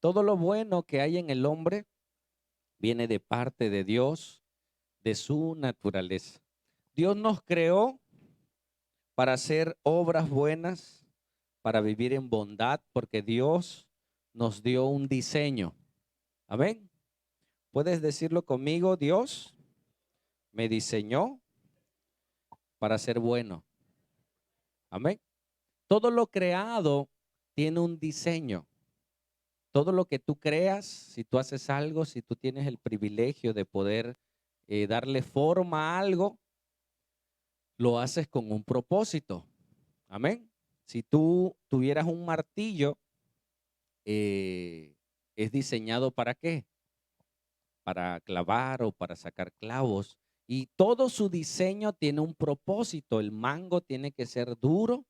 todo lo bueno que hay en el hombre viene de parte de Dios, de su naturaleza. Dios nos creó para hacer obras buenas, para vivir en bondad, porque Dios nos dio un diseño. Amén. ¿Puedes decirlo conmigo? Dios me diseñó para ser bueno. Amén. Todo lo creado tiene un diseño. Todo lo que tú creas, si tú haces algo, si tú tienes el privilegio de poder darle forma a algo, lo haces con un propósito. Amén. Si tú tuvieras un martillo, ¿es diseñado para qué? Para clavar o para sacar clavos. Y todo su diseño tiene un propósito. El mango tiene que ser duro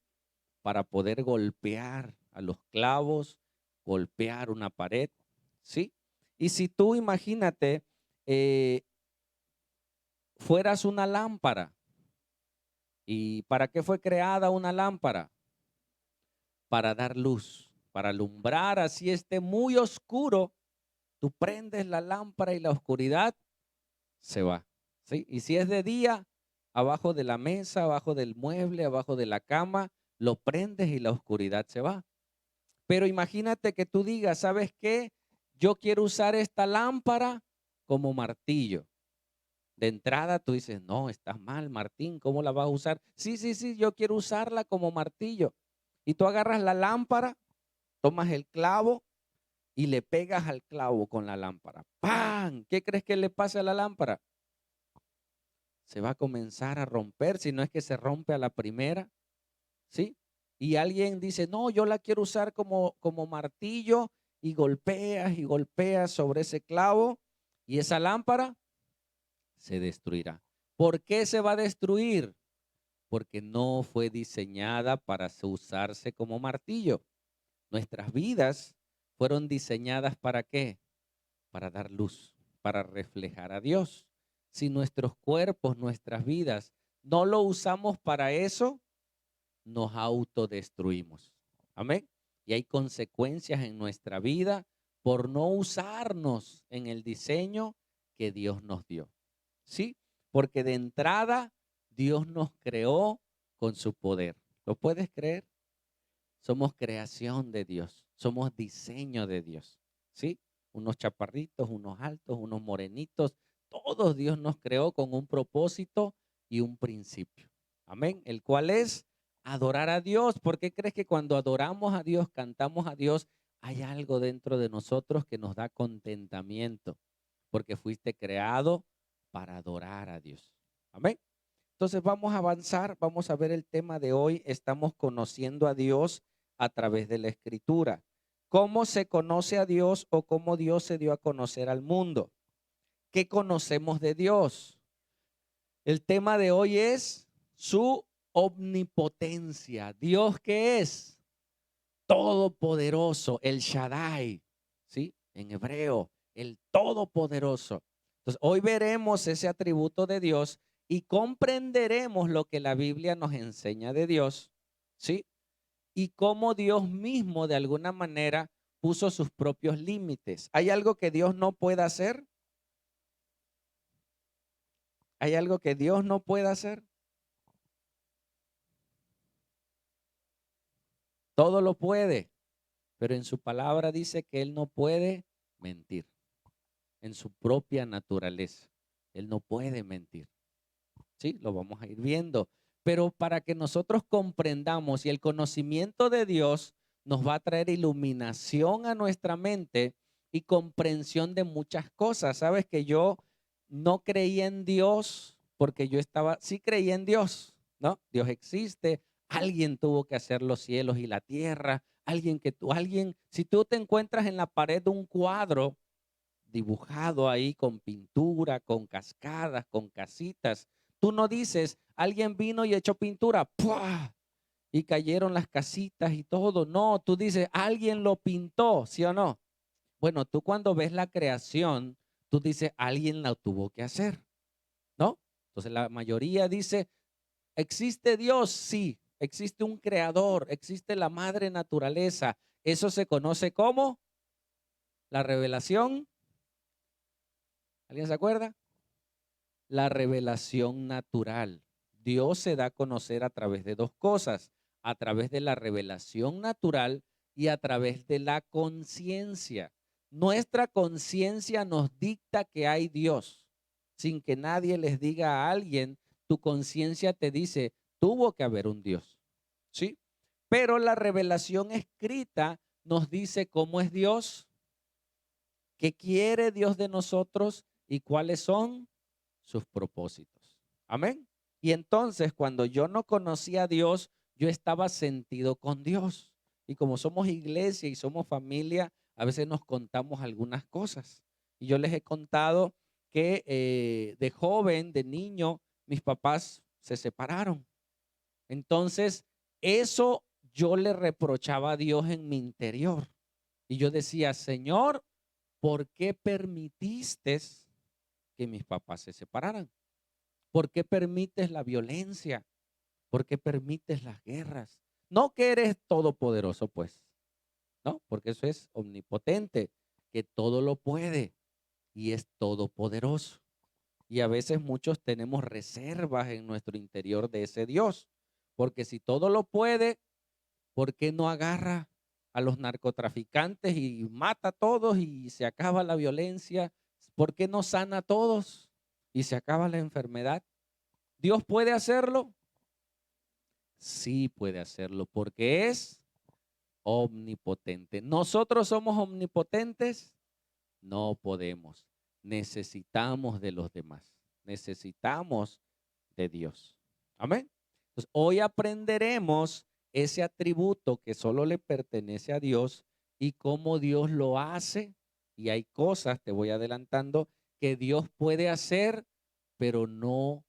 para poder golpear a los clavos, golpear una pared, ¿sí? Y si tú imagínate, eh, fueras una lámpara, ¿y para qué fue creada una lámpara? Para dar luz, para alumbrar, así esté muy oscuro, tú prendes la lámpara y la oscuridad se va, ¿sí? Y si es de día, abajo de la mesa, abajo del mueble, abajo de la cama, lo prendes y la oscuridad se va. Pero imagínate que tú digas, ¿sabes qué? Yo quiero usar esta lámpara como martillo. De entrada tú dices, no, estás mal, Martín, ¿cómo la vas a usar? Sí, sí, sí, yo quiero usarla como martillo. Y tú agarras la lámpara, tomas el clavo y le pegas al clavo con la lámpara. ¡Pam! ¿Qué crees que le pasa a la lámpara? Se va a comenzar a romper, si no es que se rompe a la primera, ¿sí? Y alguien dice, no, yo la quiero usar como martillo y golpeas sobre ese clavo y esa lámpara se destruirá. ¿Por qué se va a destruir? Porque no fue diseñada para usarse como martillo. Nuestras vidas fueron diseñadas ¿para qué? Para dar luz, para reflejar a Dios. Si nuestros cuerpos, nuestras vidas, no lo usamos para eso, nos autodestruimos. Amén. Y hay consecuencias en nuestra vida por no usarnos en el diseño que Dios nos dio. ¿Sí? Porque de entrada Dios nos creó con su poder. ¿Lo puedes creer? Somos creación de Dios, somos diseño de Dios. ¿Sí? Unos chaparritos, unos altos, unos morenitos, todos Dios nos creó con un propósito y un principio. Amén. El cual es adorar a Dios. ¿Por qué crees que cuando adoramos a Dios, cantamos a Dios, hay algo dentro de nosotros que nos da contentamiento? Porque fuiste creado para adorar a Dios. Amén. Entonces vamos a avanzar, vamos a ver el tema de hoy. Estamos conociendo a Dios a través de la Escritura. ¿Cómo se conoce a Dios o cómo Dios se dio a conocer al mundo? ¿Qué conocemos de Dios? El tema de hoy es su omnipotencia. ¿Dios qué es? Todopoderoso, el Shaddai, ¿sí? En hebreo, el Todopoderoso. Entonces, hoy veremos ese atributo de Dios y comprenderemos lo que la Biblia nos enseña de Dios, ¿sí? Y cómo Dios mismo de alguna manera puso sus propios límites. ¿Hay algo que Dios no pueda hacer? ¿Hay algo que Dios no pueda hacer? Todo lo puede, pero en su palabra dice que Él no puede mentir. En su propia naturaleza. Él no puede mentir. ¿Sí? Lo vamos a ir viendo. Pero para que nosotros comprendamos y el conocimiento de Dios nos va a traer iluminación a nuestra mente y comprensión de muchas cosas. Sabes que yo no creía en Dios porque yo estaba, sí creía en Dios, ¿no? Dios existe, alguien tuvo que hacer los cielos y la tierra, alguien, si tú te encuentras en la pared de un cuadro, dibujado ahí con pintura, con cascadas, con casitas. Tú no dices, alguien vino y echó pintura, ¡pua! Y cayeron las casitas y todo. No, tú dices, alguien lo pintó, ¿sí o no? Bueno, tú cuando ves la creación, tú dices, alguien la tuvo que hacer, ¿no? Entonces la mayoría dice, ¿existe Dios? Sí, existe un creador, existe la madre naturaleza. Eso se conoce como La revelación, ¿alguien se acuerda? La revelación natural. Dios se da a conocer a través de dos cosas, a través de la revelación natural y a través de la conciencia. Nuestra conciencia nos dicta que hay Dios, sin que nadie les diga a alguien, tu conciencia te dice, tuvo que haber un Dios, ¿sí? Pero la revelación escrita nos dice cómo es Dios, qué quiere Dios de nosotros y cuáles son sus propósitos. Amén. Y entonces cuando yo no conocía a Dios, yo estaba sentido con Dios. Y como somos iglesia y somos familia, a veces nos contamos algunas cosas. Y yo les he contado que de joven, de niño, mis papás se separaron. Entonces, eso yo le reprochaba a Dios en mi interior. Y yo decía, Señor, ¿por qué permitiste que mis papás se separaran? ¿Por qué permites la violencia? ¿Por qué permites las guerras? No que eres todopoderoso, pues, ¿no? Porque eso es omnipotente, que todo lo puede y es todopoderoso. Y a veces muchos tenemos reservas en nuestro interior de ese Dios, porque si todo lo puede, ¿por qué no agarra a los narcotraficantes y mata a todos y se acaba la violencia? ¿Por qué no sana a todos y se acaba la enfermedad? ¿Dios puede hacerlo? Sí puede hacerlo porque es omnipotente. ¿Nosotros somos omnipotentes? No podemos. Necesitamos de los demás. Necesitamos de Dios. Amén. Entonces, hoy aprenderemos ese atributo que solo le pertenece a Dios y cómo Dios lo hace. Y hay cosas, te voy adelantando, que Dios puede hacer, pero no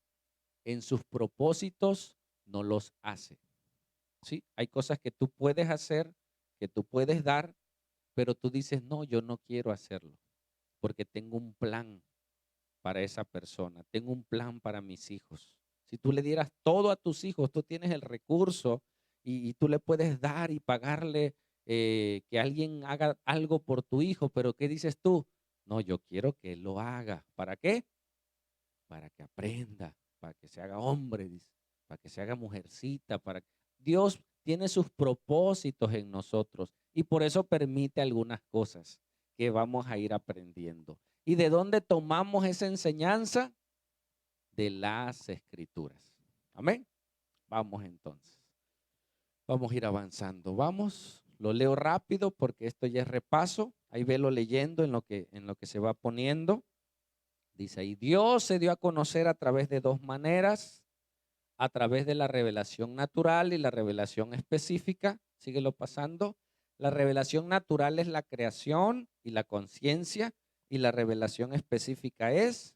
en sus propósitos, no los hace. ¿Sí? Hay cosas que tú puedes hacer, que tú puedes dar, pero tú dices, no, yo no quiero hacerlo, porque tengo un plan para esa persona, tengo un plan para mis hijos. Si tú le dieras todo a tus hijos, tú tienes el recurso y tú le puedes dar y pagarle que alguien haga algo por tu hijo, pero ¿qué dices tú? No, yo quiero que él lo haga. ¿Para qué? Para que aprenda, para que se haga hombre, dice, para que se haga mujercita, para Dios tiene sus propósitos en nosotros y por eso permite algunas cosas que vamos a ir aprendiendo. ¿Y de dónde tomamos esa enseñanza? De las escrituras. Amén. Vamos entonces. Vamos a ir avanzando. Vamos, lo leo rápido porque esto ya es repaso. Ahí velo leyendo en lo que se va poniendo. Dice ahí, Dios se dio a conocer a través de dos maneras, a través de la revelación natural y la revelación específica. Síguelo pasando. La revelación natural es la creación y la conciencia, y la revelación específica es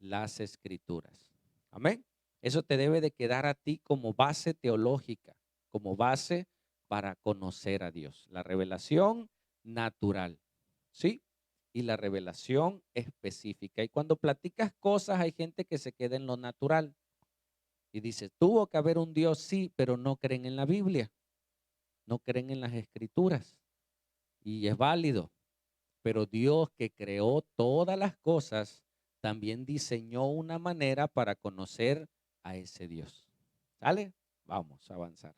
las escrituras. Amén. Eso te debe de quedar a ti como base teológica, como base para conocer a Dios. La revelación natural, ¿sí? Y la revelación específica. Y cuando platicas cosas, hay gente que se queda en lo natural y dice, tuvo que haber un Dios, sí, pero no creen en la Biblia, no creen en las escrituras. Y es válido, pero Dios que creó todas las cosas, también diseñó una manera para conocer a ese Dios. ¿Sale? Vamos a avanzar.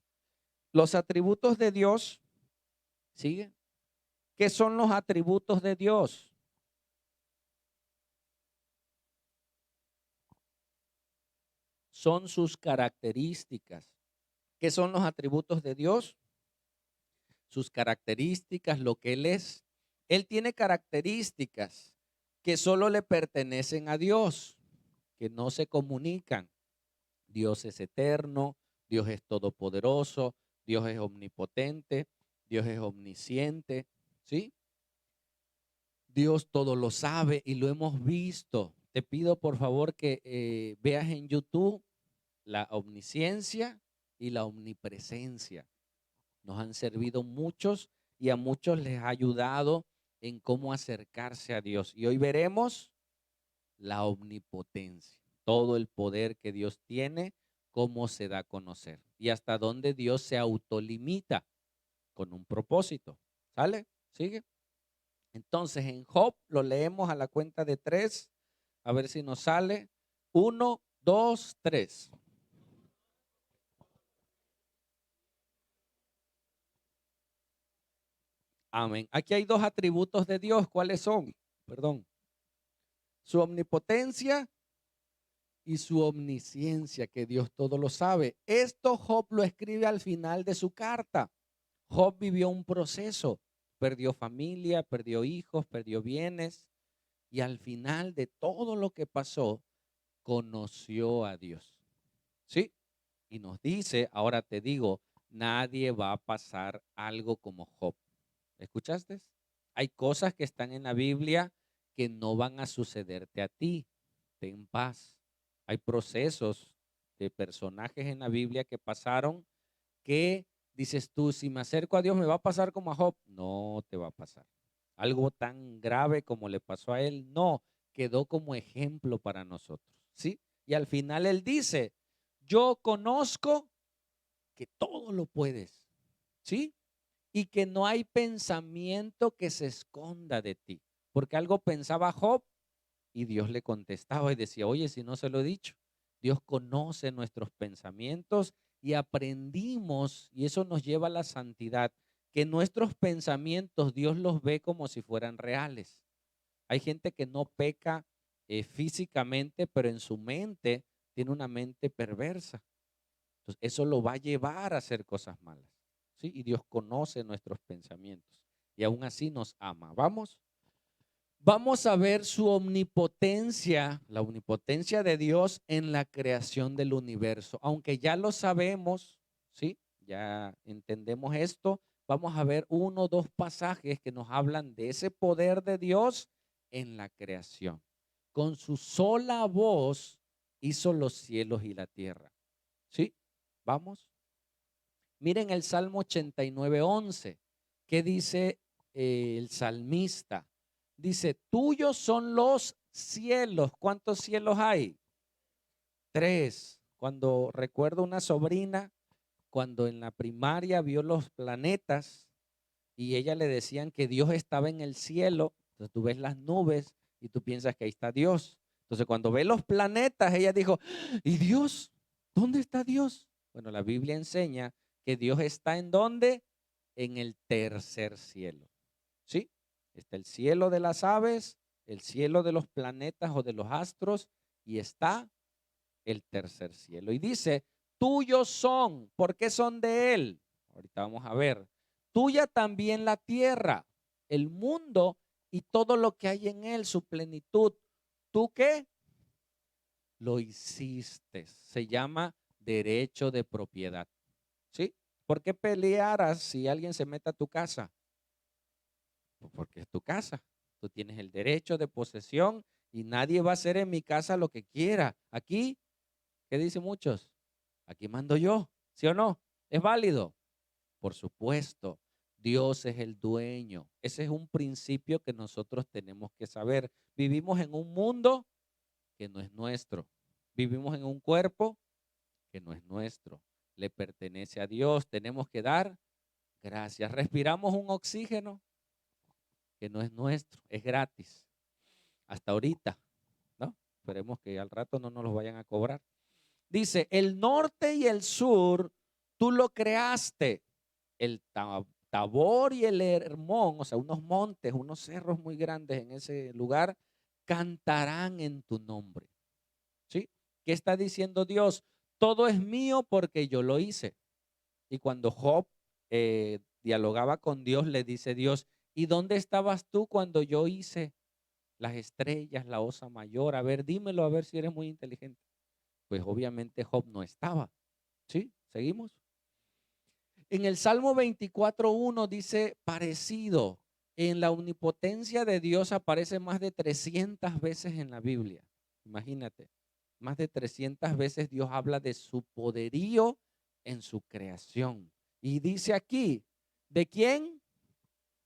Los atributos de Dios, ¿sigue? ¿Qué son los atributos de Dios? Son sus características. ¿Qué son los atributos de Dios? Sus características, lo que Él es. Él tiene características que solo le pertenecen a Dios, que no se comunican. Dios es eterno, Dios es todopoderoso, Dios es omnipotente, Dios es omnisciente, ¿sí? Dios todo lo sabe y lo hemos visto. Te pido por favor que veas en YouTube la omnisciencia y la omnipresencia. Nos han servido muchos y a muchos les ha ayudado en cómo acercarse a Dios. Y hoy veremos la omnipotencia, todo el poder que Dios tiene, cómo se da a conocer y hasta dónde Dios se autolimita con un propósito. ¿Sale? ¿Sigue? Entonces, en Job lo leemos a la cuenta de 3, a ver si nos sale. 1, 2, 3. Amén. Aquí hay dos atributos de Dios. ¿Cuáles son? Perdón. Su omnipotencia y su omnisciencia, que Dios todo lo sabe. Esto Job lo escribe al final de su carta. Job vivió un proceso. Perdió familia, perdió hijos, perdió bienes. Y al final de todo lo que pasó, conoció a Dios. ¿Sí? Y nos dice, ahora te digo, nadie va a pasar algo como Job. ¿Escuchaste? Hay cosas que están en la Biblia que no van a sucederte a ti. Ten paz. Hay procesos de personajes en la Biblia que pasaron que dices tú, si me acerco a Dios, ¿me va a pasar como a Job? No te va a pasar. Algo tan grave como le pasó a él, no, quedó como ejemplo para nosotros, ¿sí? Y al final él dice, yo conozco que todo lo puedes, ¿sí? Y que no hay pensamiento que se esconda de ti. Porque algo pensaba Job y Dios le contestaba y decía, oye, si no se lo he dicho, Dios conoce nuestros pensamientos y aprendimos, y eso nos lleva a la santidad, que nuestros pensamientos Dios los ve como si fueran reales. Hay gente que no peca físicamente, pero en su mente tiene una mente perversa. Entonces, eso lo va a llevar a hacer cosas malas. ¿Sí? Y Dios conoce nuestros pensamientos y aún así nos ama. Vamos a ver su omnipotencia, la omnipotencia de Dios en la creación del universo. Aunque ya lo sabemos, ¿sí? Ya entendemos esto. Vamos a ver uno o dos pasajes que nos hablan de ese poder de Dios en la creación. Con su sola voz hizo los cielos y la tierra. ¿Sí? Vamos. Miren el Salmo 89:11. ¿Qué dice el salmista? Dice, tuyos son los cielos. ¿Cuántos cielos hay? 3. Cuando recuerdo una sobrina, cuando en la primaria vio los planetas y ella le decían que Dios estaba en el cielo, entonces tú ves las nubes y tú piensas que ahí está Dios. Entonces cuando ve los planetas, ella dijo, ¿y Dios? ¿Dónde está Dios? Bueno, la Biblia enseña que Dios está en dónde? En el tercer cielo. ¿Sí? Está el cielo de las aves, el cielo de los planetas o de los astros y está el tercer cielo. Y dice, tuyos son, ¿por qué son de él? Ahorita vamos a ver. Tuya también la tierra, el mundo y todo lo que hay en él, su plenitud. ¿Tú qué? Lo hiciste. Se llama derecho de propiedad. ¿Sí? ¿Por qué pelearás si alguien se mete a tu casa? Pues porque es tu casa. Tú tienes el derecho de posesión y nadie va a hacer en mi casa lo que quiera. Aquí, ¿qué dicen muchos? Aquí mando yo, ¿sí o no? ¿Es válido? Por supuesto, Dios es el dueño. Ese es un principio que nosotros tenemos que saber. Vivimos en un mundo que no es nuestro. Vivimos en un cuerpo que no es nuestro. Le pertenece a Dios. Tenemos que dar gracias. Respiramos un oxígeno que no es nuestro, es gratis. Hasta ahorita, ¿no? Esperemos que al rato no nos los vayan a cobrar. Dice, el norte y el sur, tú lo creaste. El Tabor y el Hermón, o sea, unos montes, unos cerros muy grandes en ese lugar, cantarán en tu nombre. ¿Sí? ¿Qué está diciendo Dios? Todo es mío porque yo lo hice. Y cuando Job dialogaba con Dios, le dice Dios, ¿y dónde estabas tú cuando yo hice las estrellas, la osa mayor? A ver, dímelo, a ver si eres muy inteligente. Pues obviamente Job no estaba. ¿Sí? ¿Seguimos? En el Salmo 24:1 dice parecido. En la omnipotencia de Dios aparece más de 300 veces en la Biblia. Imagínate, más de 300 veces Dios habla de su poderío en su creación. Y dice aquí, ¿de quién?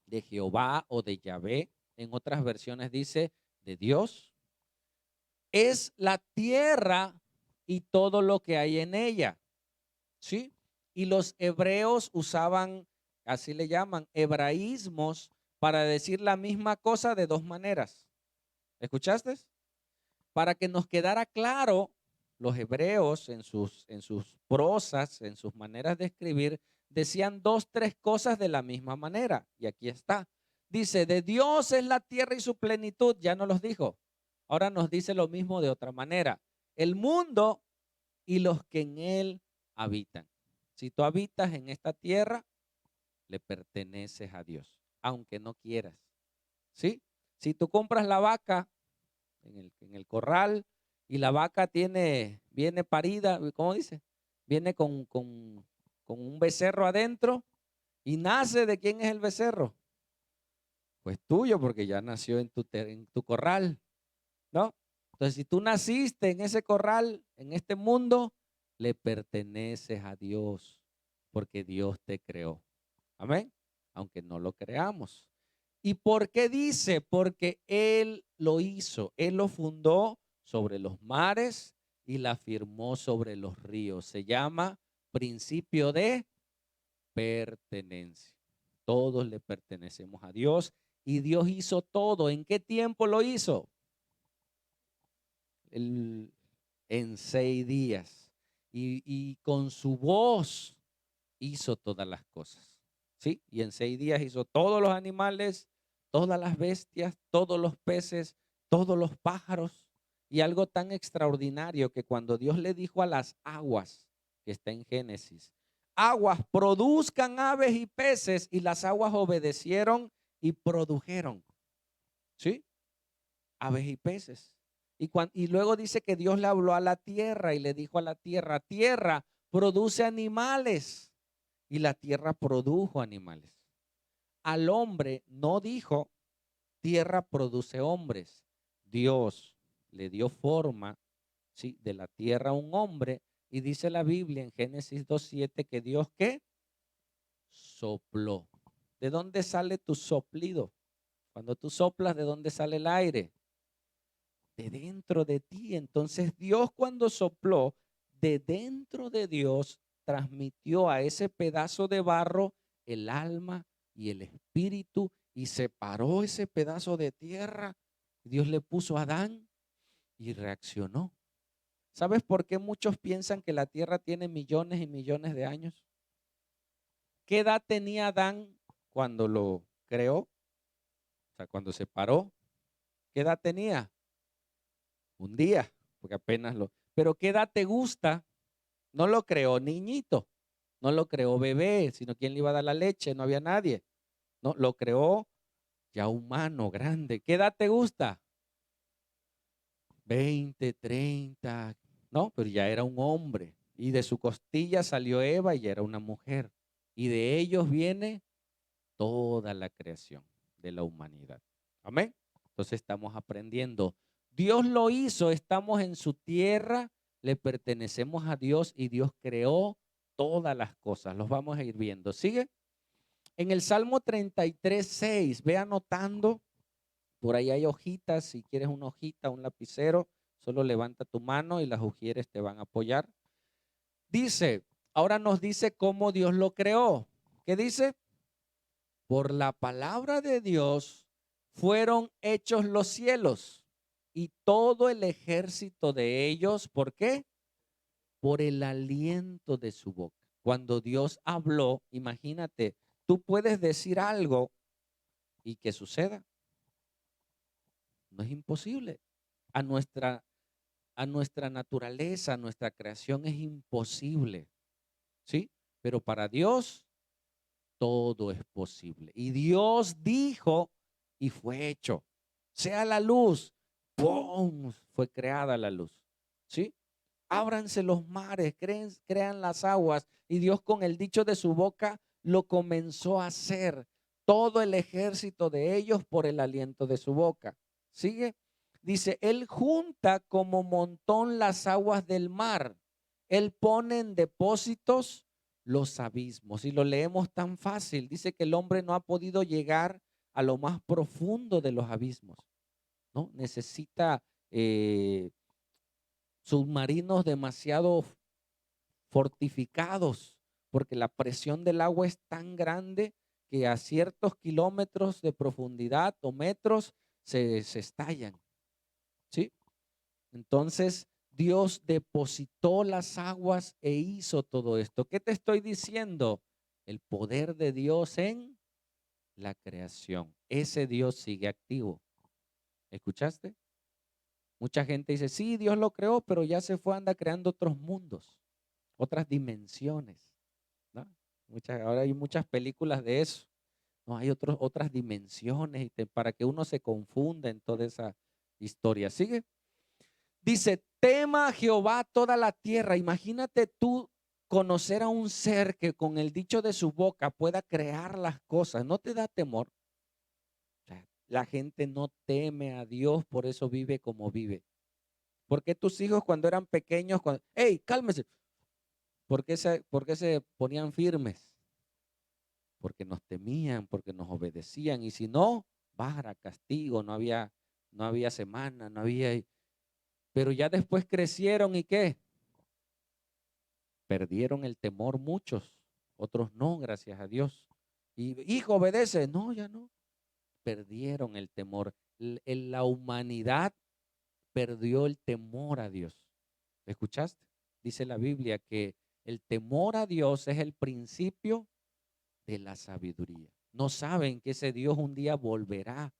De Jehová o de Yahvé. En otras versiones dice de Dios. Es la tierra y todo lo que hay en ella. ¿Sí? Y los hebreos usaban, así le llaman, hebraísmos para decir la misma cosa de dos maneras. ¿Escuchaste? Para que nos quedara claro, los hebreos en sus prosas, en sus maneras de escribir, decían dos, tres cosas de la misma manera. Y aquí está. Dice, de Dios es la tierra y su plenitud. Ya nos los dijo. Ahora nos dice lo mismo de otra manera. El mundo y los que en él habitan. Si tú habitas en esta tierra, le perteneces a Dios, aunque no quieras. ¿Sí? Si tú compras la vaca en el corral y la vaca viene parida, ¿cómo dice? Viene con un becerro adentro y nace, ¿de quién es el becerro? Pues tuyo, porque ya nació en tu corral, ¿no? Entonces, si tú naciste en ese corral, en este mundo, le perteneces a Dios, porque Dios te creó. Amén. Aunque no lo creamos. ¿Y por qué dice? Porque Él lo hizo. Él lo fundó sobre los mares y la firmó sobre los ríos. Se llama principio de pertenencia. Todos le pertenecemos a Dios y Dios hizo todo. ¿En qué tiempo lo hizo? En 6 días. Y con su voz hizo todas las cosas. ¿Sí? Y en 6 días hizo todos los animales, todas las bestias, todos los peces, todos los pájaros. Y algo tan extraordinario que cuando Dios le dijo a las aguas, que está en Génesis, aguas produzcan aves y peces, y las aguas obedecieron y produjeron. ¿Sí? Aves y peces. Y luego dice que Dios le habló a la tierra y le dijo a la tierra, tierra, produce animales. Y la tierra produjo animales. Al hombre no dijo, tierra produce hombres. Dios le dio forma, ¿sí?, de la tierra a un hombre. Y dice la Biblia en Génesis 2:7 que Dios, ¿qué? Sopló. ¿De dónde sale tu soplido? Cuando tú soplas, ¿de dónde sale el aire? De dentro de ti. Entonces Dios, cuando sopló, de dentro de Dios transmitió a ese pedazo de barro el alma y el espíritu y separó ese pedazo de tierra. Dios le puso a Adán y reaccionó. ¿Sabes por qué muchos piensan que la tierra tiene millones y millones de años? ¿Qué edad tenía Adán cuando lo creó? O sea, cuando se paró. ¿Qué edad tenía? Un día, porque apenas lo... Pero ¿qué edad te gusta? No lo creó niñito, no lo creó bebé, sino quién le iba a dar la leche, no había nadie. No, lo creó ya humano, grande. ¿Qué edad te gusta? 20, 30, no, pero ya era un hombre. Y de su costilla salió Eva y ya era una mujer. Y de ellos viene toda la creación de la humanidad. Amén. Entonces estamos aprendiendo. Dios lo hizo, estamos en su tierra, le pertenecemos a Dios y Dios creó todas las cosas. Los vamos a ir viendo. ¿Sigue? En el Salmo 33:6, ve anotando. Por ahí hay hojitas. Si quieres una hojita, un lapicero, solo levanta tu mano y las ujieres te van a apoyar. Dice, ahora nos dice cómo Dios lo creó. ¿Qué dice? Por la palabra de Dios fueron hechos los cielos y todo el ejército de ellos. ¿Por qué? Por el aliento de su boca. Cuando Dios habló, imagínate, tú puedes decir algo y que suceda. No es imposible. A nuestra, a nuestra naturaleza, a nuestra creación es imposible. ¿Sí? Pero para Dios todo es posible. Y Dios dijo y fue hecho. Sea la luz. ¡Pum! Fue creada la luz. ¿Sí? Ábranse los mares, crean las aguas. Y Dios con el dicho de su boca lo comenzó a hacer. Todo el ejército de ellos por el aliento de su boca. ¿Sigue? Dice, Él junta como montón las aguas del mar. Él pone en depósitos los abismos. Y lo leemos tan fácil. Dice que el hombre no ha podido llegar a lo más profundo de los abismos, ¿no? Necesita submarinos demasiado fortificados porque la presión del agua es tan grande que a ciertos kilómetros de profundidad o metros se estallan, ¿sí? Entonces, Dios depositó las aguas e hizo todo esto. ¿Qué te estoy diciendo? El poder de Dios en la creación. Ese Dios sigue activo. ¿Escuchaste? Mucha gente dice, sí, Dios lo creó, pero ya se fue, anda creando otros mundos, otras dimensiones, ¿no? Ahora hay muchas películas de eso. No, hay otras dimensiones para que uno se confunda en toda esa historia. ¿Sigue? Dice, tema a Jehová toda la tierra. Imagínate tú conocer a un ser que con el dicho de su boca pueda crear las cosas. ¿No te da temor? O sea, la gente no teme a Dios, por eso vive como vive. ¿Por qué tus hijos cuando eran pequeños, hey, cálmese? ¿Por qué se ponían firmes? Porque nos temían, porque nos obedecían. Y si no, vara, castigo, no había semana, no había. Pero ya después crecieron y ¿qué? Perdieron el temor muchos, otros no, gracias a Dios. Y hijo, obedece. No, ya no. Perdieron el temor. La humanidad perdió el temor a Dios. ¿Escuchaste? Dice la Biblia que el temor a Dios es el principio de la sabiduría. No saben que ese Dios un día volverá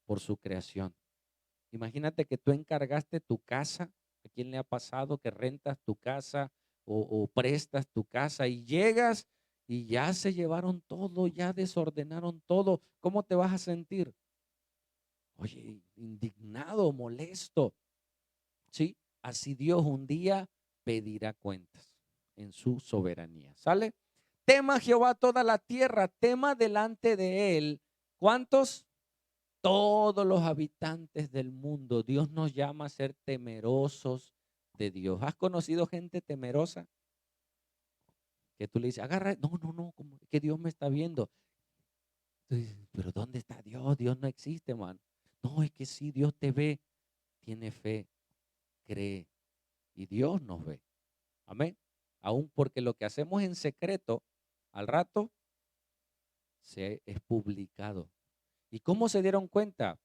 por su creación. Imagínate que tú encargaste tu casa. ¿A quién le ha pasado que rentas tu casa o prestas tu casa y llegas y ya se llevaron todo, ya desordenaron todo? ¿Cómo te vas a sentir? Oye, indignado, molesto. Sí, así Dios un día pedirá cuentas en su soberanía. ¿Sale? Tema Jehová toda la tierra, tema delante de él. ¿Cuántos? Todos los habitantes del mundo. Dios nos llama a ser temerosos de Dios. ¿Has conocido gente temerosa? Que tú le dices, agarra, no, no, no, como que Dios me está viendo. Pero ¿dónde está Dios? Dios no existe, man. No, es que sí, Dios te ve. Tiene fe, cree y Dios nos ve. Amén. Aún porque lo que hacemos en secreto, al rato se es publicado. ¿Y cómo se dieron cuenta?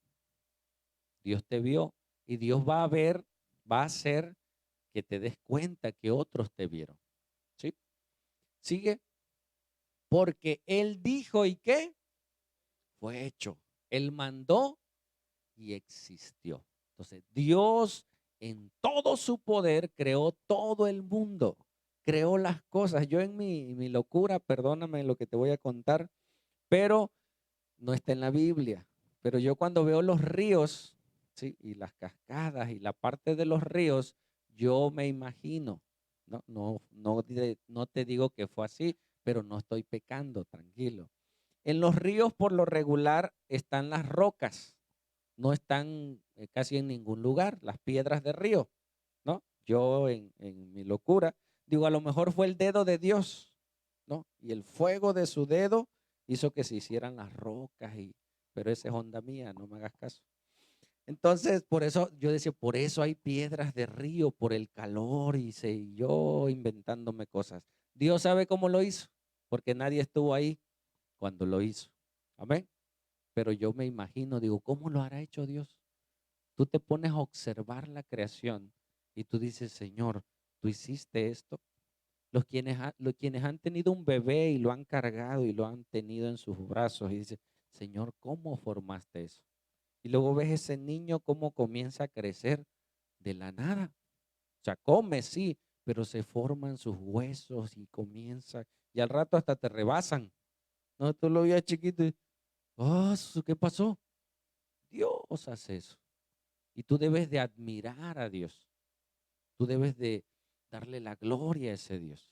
Dios te vio y Dios va a ver, va a hacer que te des cuenta que otros te vieron. ¿Sí? Sigue. Porque Él dijo y qué fue hecho. Él mandó y existió. Entonces, Dios en todo su poder creó todo el mundo, creó las cosas. Yo en mi locura, perdóname lo que te voy a contar, pero no está en la Biblia. Pero yo cuando veo los ríos, ¿sí? Y las cascadas y la parte de los ríos, yo me imagino, no te digo que fue así, pero no estoy pecando, tranquilo. En los ríos por lo regular están las rocas, no están casi en ningún lugar, las piedras de río, ¿no? Yo en mi locura digo, a lo mejor fue el dedo de Dios, ¿no? Y el fuego de su dedo hizo que se hicieran las rocas, pero esa es onda mía, no me hagas caso. Entonces, por eso yo decía, por eso hay piedras de río, por el calor, y yo inventándome cosas. Dios sabe cómo lo hizo, porque nadie estuvo ahí cuando lo hizo. Amén. Pero yo me imagino, digo, ¿cómo lo hará hecho Dios? Tú te pones a observar la creación y tú dices, Señor, tú hiciste esto. Los quienes han tenido un bebé y lo han cargado y lo han tenido en sus brazos y dice, Señor, ¿cómo formaste eso? Y luego ves ese niño cómo comienza a crecer de la nada. O sea, come, sí, pero se forman sus huesos y comienza, y al rato hasta te rebasan. No, tú lo veías chiquito y, oh, ¿qué pasó? Dios hace eso. Y tú debes de admirar a Dios. Tú debes de darle la gloria a ese Dios.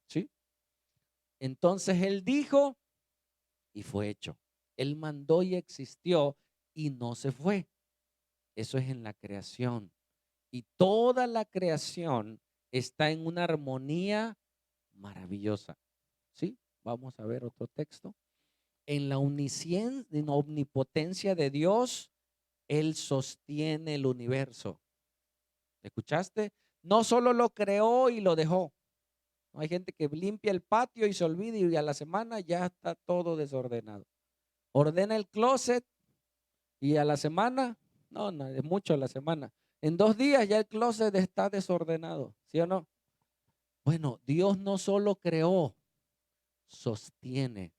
¿Sí? Entonces Él dijo y fue hecho. Él mandó y existió y no se fue. Eso es en la creación. Y toda la creación está en una armonía maravillosa. ¿Sí? Vamos a ver otro texto. En la omnipotencia de Dios, Él sostiene el universo. ¿Escuchaste? No solo lo creó y lo dejó. No, hay gente que limpia el patio y se olvida y a la semana ya está todo desordenado. Ordena el closet y a la semana, no, no, es mucho a la semana. En 2 días ya el closet está desordenado, ¿sí o no? Bueno, Dios no solo creó, sostiene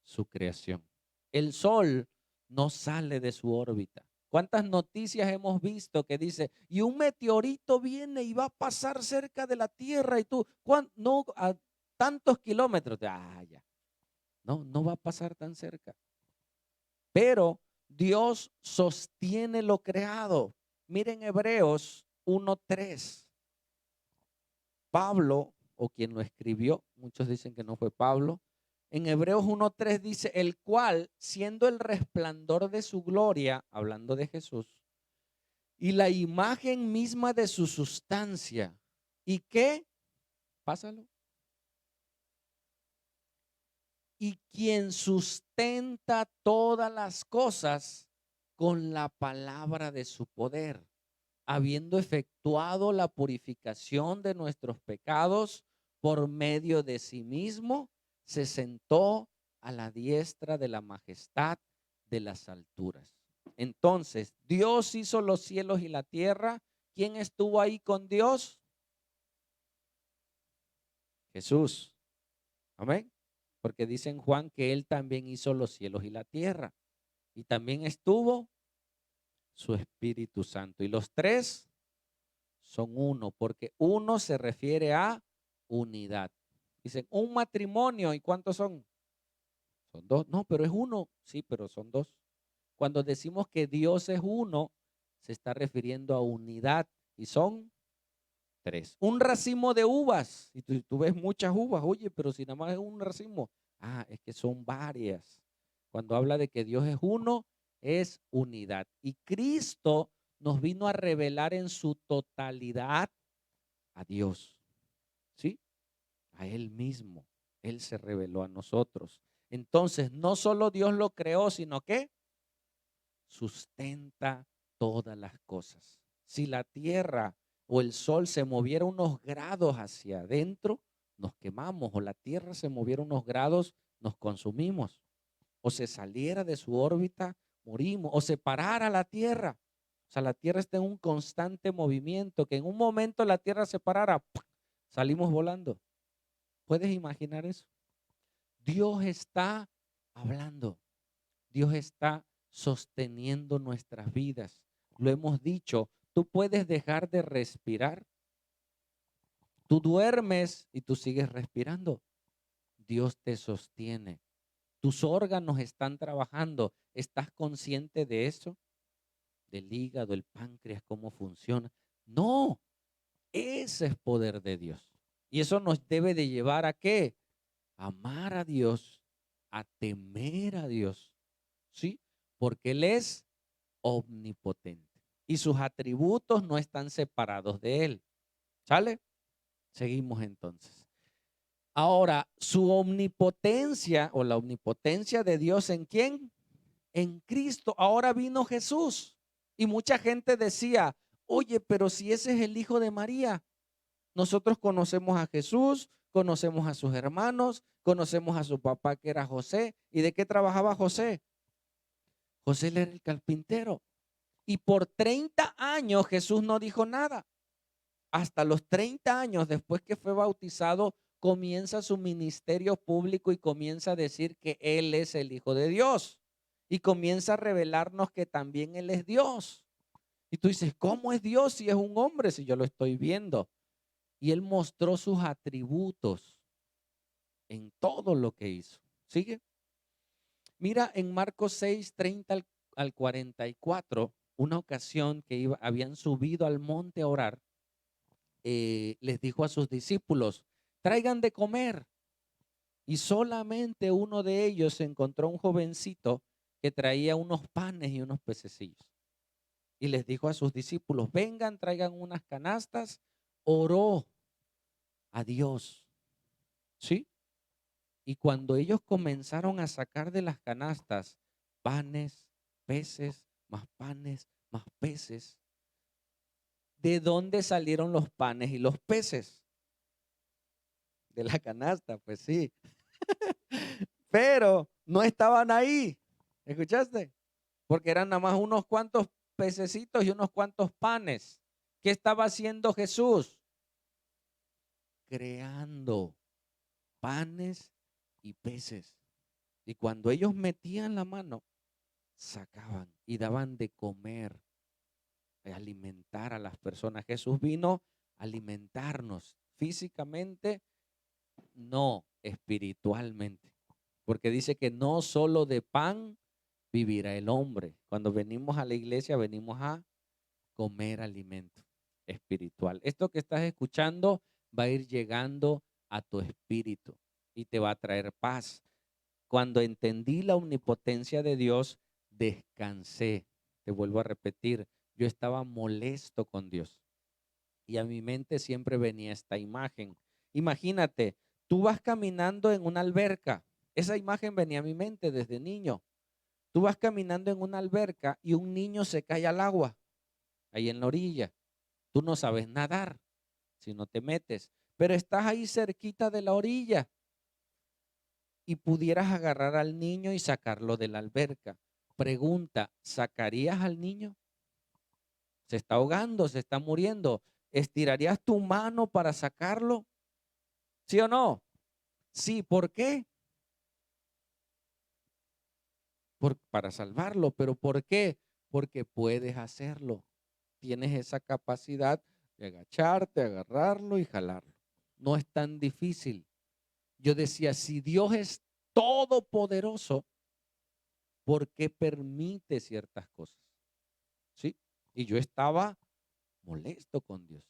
su creación. El sol no sale de su órbita. ¿Cuántas noticias hemos visto que dice, y un meteorito viene y va a pasar cerca de la Tierra y tú, no, a tantos kilómetros? Ah, ya. No, no va a pasar tan cerca. Pero Dios sostiene lo creado. Miren Hebreos 1:3. Pablo, o quien lo escribió, muchos dicen que no fue Pablo, en Hebreos 1:3 dice, el cual, siendo el resplandor de su gloria, hablando de Jesús, y la imagen misma de su sustancia, ¿y qué? Pásalo. Y quien sustenta todas las cosas con la palabra de su poder, habiendo efectuado la purificación de nuestros pecados por medio de sí mismo, se sentó a la diestra de la majestad de las alturas. Entonces, Dios hizo los cielos y la tierra. ¿Quién estuvo ahí con Dios? Jesús. Amén. Porque dice en Juan que Él también hizo los cielos y la tierra. Y también estuvo su Espíritu Santo. Y los tres son uno, porque uno se refiere a unidad. Dicen, un matrimonio, ¿y cuántos son? Son dos. No, pero es uno. Sí, pero son dos. Cuando decimos que Dios es uno, se está refiriendo a unidad y son tres. Un racimo de uvas, y tú ves muchas uvas, oye, pero si nada más es un racimo. Ah, es que son varias. Cuando habla de que Dios es uno, es unidad. Y Cristo nos vino a revelar en su totalidad a Dios, ¿sí? A Él mismo. Él se reveló a nosotros. Entonces, no solo Dios lo creó, sino que sustenta todas las cosas. Si la tierra o el sol se moviera unos grados hacia adentro, nos quemamos, o la tierra se moviera unos grados, nos consumimos, o se saliera de su órbita, morimos, o se parara la tierra. O sea, la tierra está en un constante movimiento, que en un momento la tierra se parara, ¡pum!, salimos volando. ¿Puedes imaginar eso? Dios está hablando. Dios está sosteniendo nuestras vidas. Lo hemos dicho, tú puedes dejar de respirar. Tú duermes y tú sigues respirando. Dios te sostiene. Tus órganos están trabajando. ¿Estás consciente de eso? Del hígado, el páncreas, cómo funciona. No, ese es poder de Dios. Y eso nos debe de llevar a qué? A amar a Dios, a temer a Dios. ¿Sí? Porque Él es omnipotente y sus atributos no están separados de Él. ¿Sale? Seguimos entonces. Ahora, su omnipotencia o la omnipotencia de Dios, ¿en quién? En Cristo. Ahora vino Jesús. Y mucha gente decía, oye, pero si ese es el hijo de María, nosotros conocemos a Jesús, conocemos a sus hermanos, conocemos a su papá que era José. ¿Y de qué trabajaba José? José era el carpintero. Y por 30 años Jesús no dijo nada. Hasta los 30 años después que fue bautizado, comienza su ministerio público y comienza a decir que Él es el Hijo de Dios. Y comienza a revelarnos que también Él es Dios. Y tú dices, ¿cómo es Dios si es un hombre? Si yo lo estoy viendo. Y Él mostró sus atributos en todo lo que hizo. ¿Sigue? Mira en Marcos 6:30 al 44, una ocasión que habían subido al monte a orar, les dijo a sus discípulos, traigan de comer. Y solamente uno de ellos encontró un jovencito que traía unos panes y unos pececillos. Y les dijo a sus discípulos, vengan, traigan unas canastas. Oró a Dios, ¿sí? Y cuando ellos comenzaron a sacar de las canastas panes, peces, más peces, ¿de dónde salieron los panes y los peces? de la canasta, pues sí. Pero no estaban ahí. ¿Escuchaste? Porque eran nada más unos cuantos pececitos y unos cuantos panes. ¿Qué estaba haciendo Jesús? Creando panes y peces. Y cuando ellos metían la mano, sacaban y daban de comer, alimentar a las personas. Jesús vino a alimentarnos físicamente, no espiritualmente. Porque dice que no solo de pan vivirá el hombre. Cuando venimos a la iglesia, venimos a comer alimento espiritual. Esto que estás escuchando va a ir llegando a tu espíritu y te va a traer paz. Cuando entendí la omnipotencia de Dios, descansé. Te vuelvo a repetir, yo estaba molesto con Dios y a mi mente siempre venía esta imagen. Imagínate, tú vas caminando en una alberca. Esa imagen venía a mi mente desde niño. Tú vas caminando en una alberca y un niño se cae al agua, ahí en la orilla. Tú no sabes nadar si no te metes, pero estás ahí cerquita de la orilla y pudieras agarrar al niño y sacarlo de la alberca. Pregunta, ¿sacarías al niño? Se está ahogando, se está muriendo. ¿Estirarías tu mano para sacarlo? ¿Sí o no? Sí, ¿por qué? Para salvarlo, pero ¿por qué? Porque puedes hacerlo. Tienes esa capacidad de agacharte, agarrarlo y jalarlo. No es tan difícil. Yo decía, si Dios es todopoderoso, ¿por qué permite ciertas cosas? ¿Sí? Y yo estaba molesto con Dios.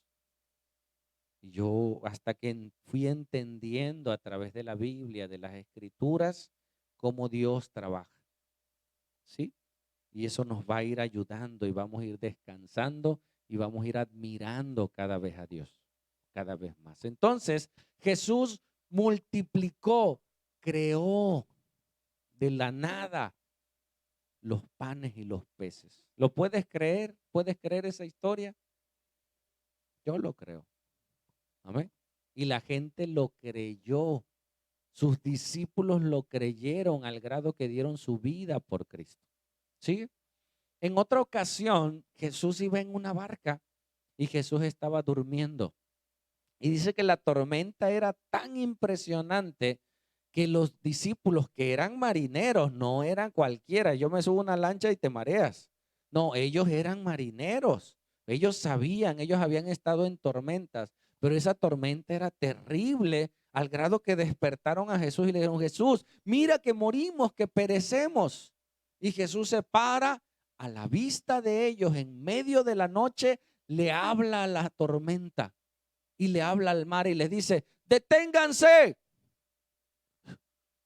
Y yo hasta que fui entendiendo a través de la Biblia, de las Escrituras, cómo Dios trabaja. ¿Sí? Y eso nos va a ir ayudando y vamos a ir descansando y vamos a ir admirando cada vez a Dios, cada vez más. Entonces, Jesús multiplicó, creó de la nada los panes y los peces. ¿Lo puedes creer? ¿Puedes creer esa historia? Yo lo creo. Amén. Y la gente lo creyó. Sus discípulos lo creyeron al grado que dieron su vida por Cristo. ¿Sí? En otra ocasión, Jesús iba en una barca y Jesús estaba durmiendo. Y dice que la tormenta era tan impresionante que los discípulos, que eran marineros, no eran cualquiera. Yo me subo a una lancha y te mareas. No, ellos eran marineros. Ellos sabían, ellos habían estado en tormentas, pero esa tormenta era terrible al grado que despertaron a Jesús y le dijeron, Jesús, mira que morimos, que perecemos. Y Jesús se para a la vista de ellos en medio de la noche, le habla a la tormenta y le habla al mar y les dice, deténganse.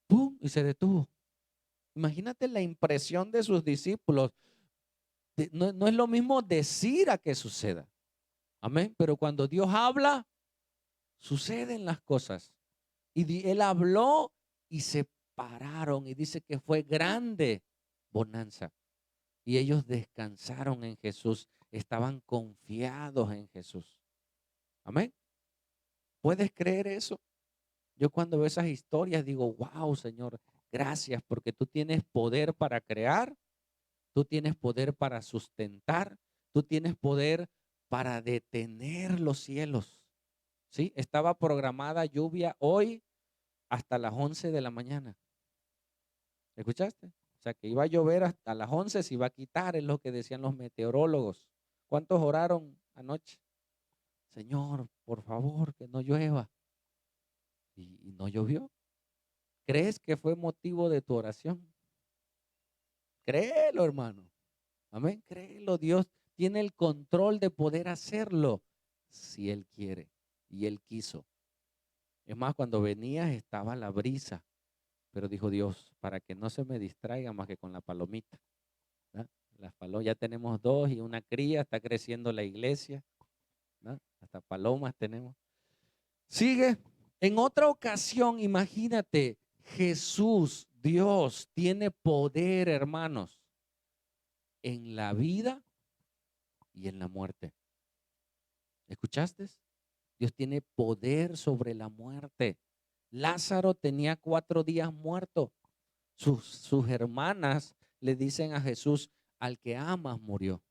¡Pum! Y se detuvo. Imagínate la impresión de sus discípulos. No es lo mismo decir a que suceda. Amén. Pero cuando Dios habla, suceden las cosas. Y él habló y se pararon y dice que fue grande bonanza. Y ellos descansaron en Jesús. Estaban confiados en Jesús. Amén. ¿Puedes creer eso? Yo cuando veo esas historias digo, wow, Señor, gracias porque tú tienes poder para crear, tú tienes poder para sustentar, tú tienes poder para detener los cielos. ¿Sí? Estaba programada lluvia hoy hasta las 11 de la mañana. ¿Escuchaste? O sea, que iba a llover hasta las 11, se iba a quitar, es lo que decían los meteorólogos. ¿Cuántos oraron anoche? Señor, por favor, que no llueva. Y no llovió. ¿Crees que fue motivo de tu oración? Créelo, hermano. Amén. Créelo. Dios tiene el control de poder hacerlo si Él quiere y Él quiso. Es más, cuando venías estaba la brisa, pero dijo Dios, para que no se me distraiga más que con la palomita. ¿Verdad? Las palomas, ya tenemos dos y una cría, está creciendo la iglesia. ¿Verdad? Hasta palomas tenemos. Sigue. En otra ocasión, imagínate, Jesús, Dios, tiene poder, hermanos, en la vida y en la muerte. ¿Escuchaste? Dios tiene poder sobre la muerte. Lázaro tenía 4 días muerto. Sus hermanas le dicen a Jesús, al que amas murió.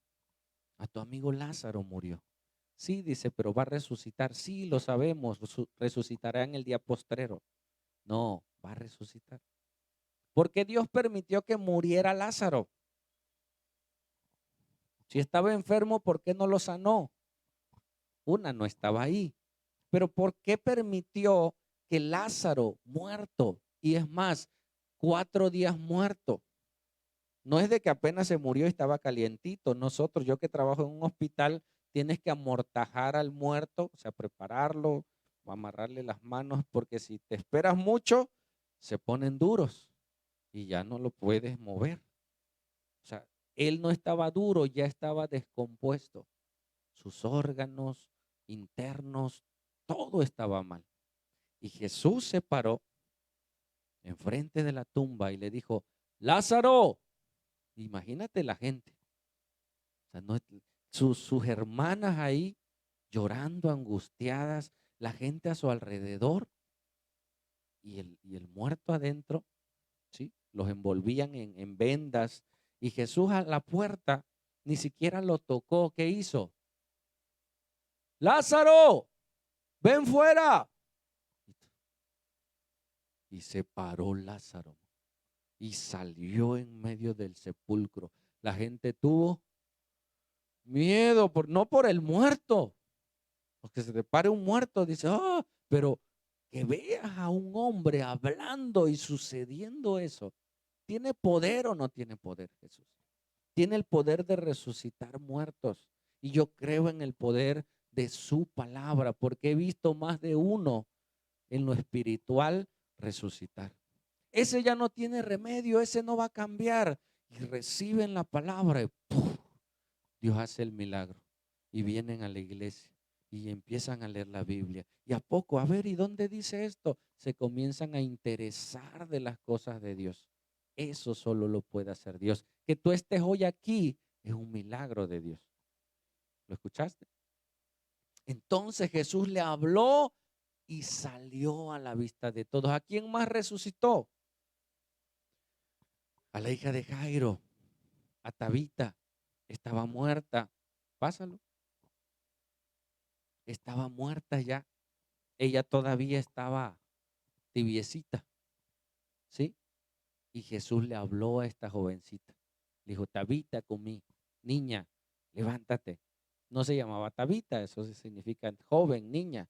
A tu amigo Lázaro murió. Sí, dice, pero va a resucitar. Sí, lo sabemos, resucitará en el día postrero. No, va a resucitar. ¿Por qué Dios permitió que muriera Lázaro? Si estaba enfermo, ¿por qué no lo sanó? Una, no estaba ahí. Pero ¿por qué permitió que Lázaro muerto, y es más, 4 días muerto? No es de que apenas se murió y estaba calientito. Nosotros, yo que trabajo en un hospital, tienes que amortajar al muerto, o sea, prepararlo, o amarrarle las manos, porque si te esperas mucho, se ponen duros y ya no lo puedes mover. O sea, él no estaba duro, ya estaba descompuesto. Sus órganos internos, todo estaba mal. Y Jesús se paró enfrente de la tumba y le dijo, Lázaro, imagínate la gente. O sea, no, sus hermanas ahí llorando, angustiadas, la gente a su alrededor y el muerto adentro, ¿sí? Los envolvían en vendas y Jesús a la puerta ni siquiera lo tocó. ¿Qué hizo? Lázaro, ven fuera. Y se paró Lázaro y salió en medio del sepulcro. La gente tuvo miedo, no por el muerto, porque se te pare un muerto, dice, pero que veas a un hombre hablando y sucediendo eso, ¿tiene poder o no tiene poder Jesús? Tiene el poder de resucitar muertos. Y yo creo en el poder de su palabra, porque he visto más de uno en lo espiritual resucitar. Ese ya no tiene remedio, ese no va a cambiar. Y reciben la palabra y ¡puf! Dios hace el milagro. Y vienen a la iglesia y empiezan a leer la Biblia. Y a poco, a ver, ¿y dónde dice esto? Se comienzan a interesar de las cosas de Dios. Eso solo lo puede hacer Dios. Que tú estés hoy aquí es un milagro de Dios. ¿Lo escuchaste? Entonces Jesús le habló y salió a la vista de todos. ¿A quién más resucitó? A la hija de Jairo, a Tabita. Estaba muerta. Pásalo. Estaba muerta ya. Ella todavía estaba tibiecita, ¿sí? Y Jesús le habló a esta jovencita. Le dijo, Tabita, comí, niña, levántate. No se llamaba Tabita, eso significa joven, niña.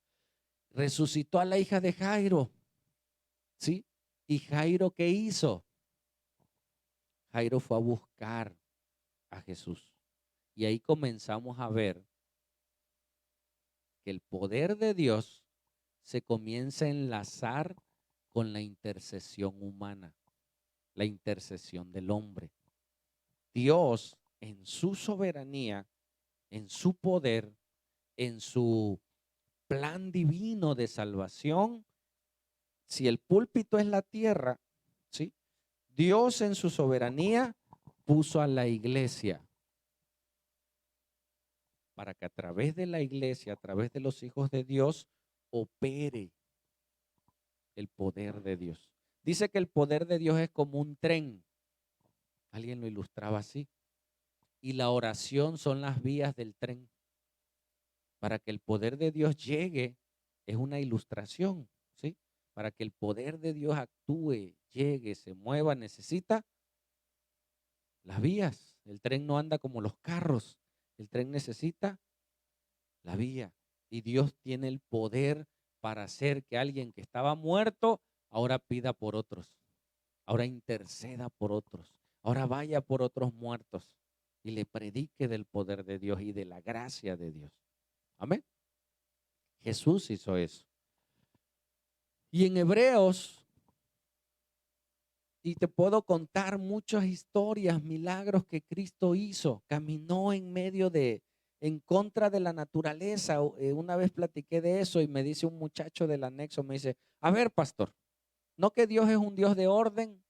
Resucitó a la hija de Jairo, ¿sí? ¿Y Jairo qué hizo? Jairo fue a buscar a Jesús. Y ahí comenzamos a ver que el poder de Dios se comienza a enlazar con la intercesión humana, la intercesión del hombre. Dios en su soberanía, en su poder, en su plan divino de salvación, si el púlpito es la tierra, ¿sí? Dios en su soberanía puso a la iglesia para que a través de la iglesia, a través de los hijos de Dios, opere el poder de Dios. Dice que el poder de Dios es como un tren. Alguien lo ilustraba así. Y la oración son las vías del tren. Para que el poder de Dios llegue, es una ilustración, ¿sí? Para que el poder de Dios actúe, llegue, se mueva, necesita las vías. El tren no anda como los carros. El tren necesita la vía. Y Dios tiene el poder para hacer que alguien que estaba muerto ahora pida por otros. Ahora interceda por otros. Ahora vaya por otros muertos y le predique del poder de Dios y de la gracia de Dios. Amén. Jesús hizo eso. Y en Hebreos, y te puedo contar muchas historias, milagros que Cristo hizo. Caminó en medio en contra de la naturaleza. Una vez platiqué de eso y me dice un muchacho del anexo, me dice, a ver, pastor, ¿no que Dios es un Dios de orden?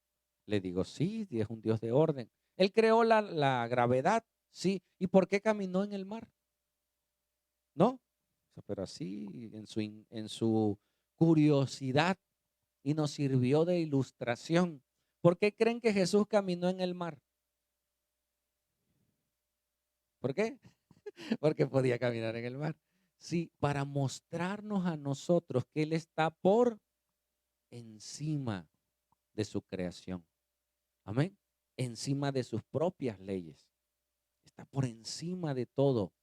Le digo, sí, Dios es un Dios de orden. Él creó la gravedad, sí. ¿Y por qué caminó en el mar? ¿No? Pero así, en su curiosidad, y nos sirvió de ilustración. ¿Por qué creen que Jesús caminó en el mar? ¿Por qué? Porque podía caminar en el mar. Sí, para mostrarnos a nosotros que Él está por encima de su creación. Amén. Encima de sus propias leyes. Está por encima de todo.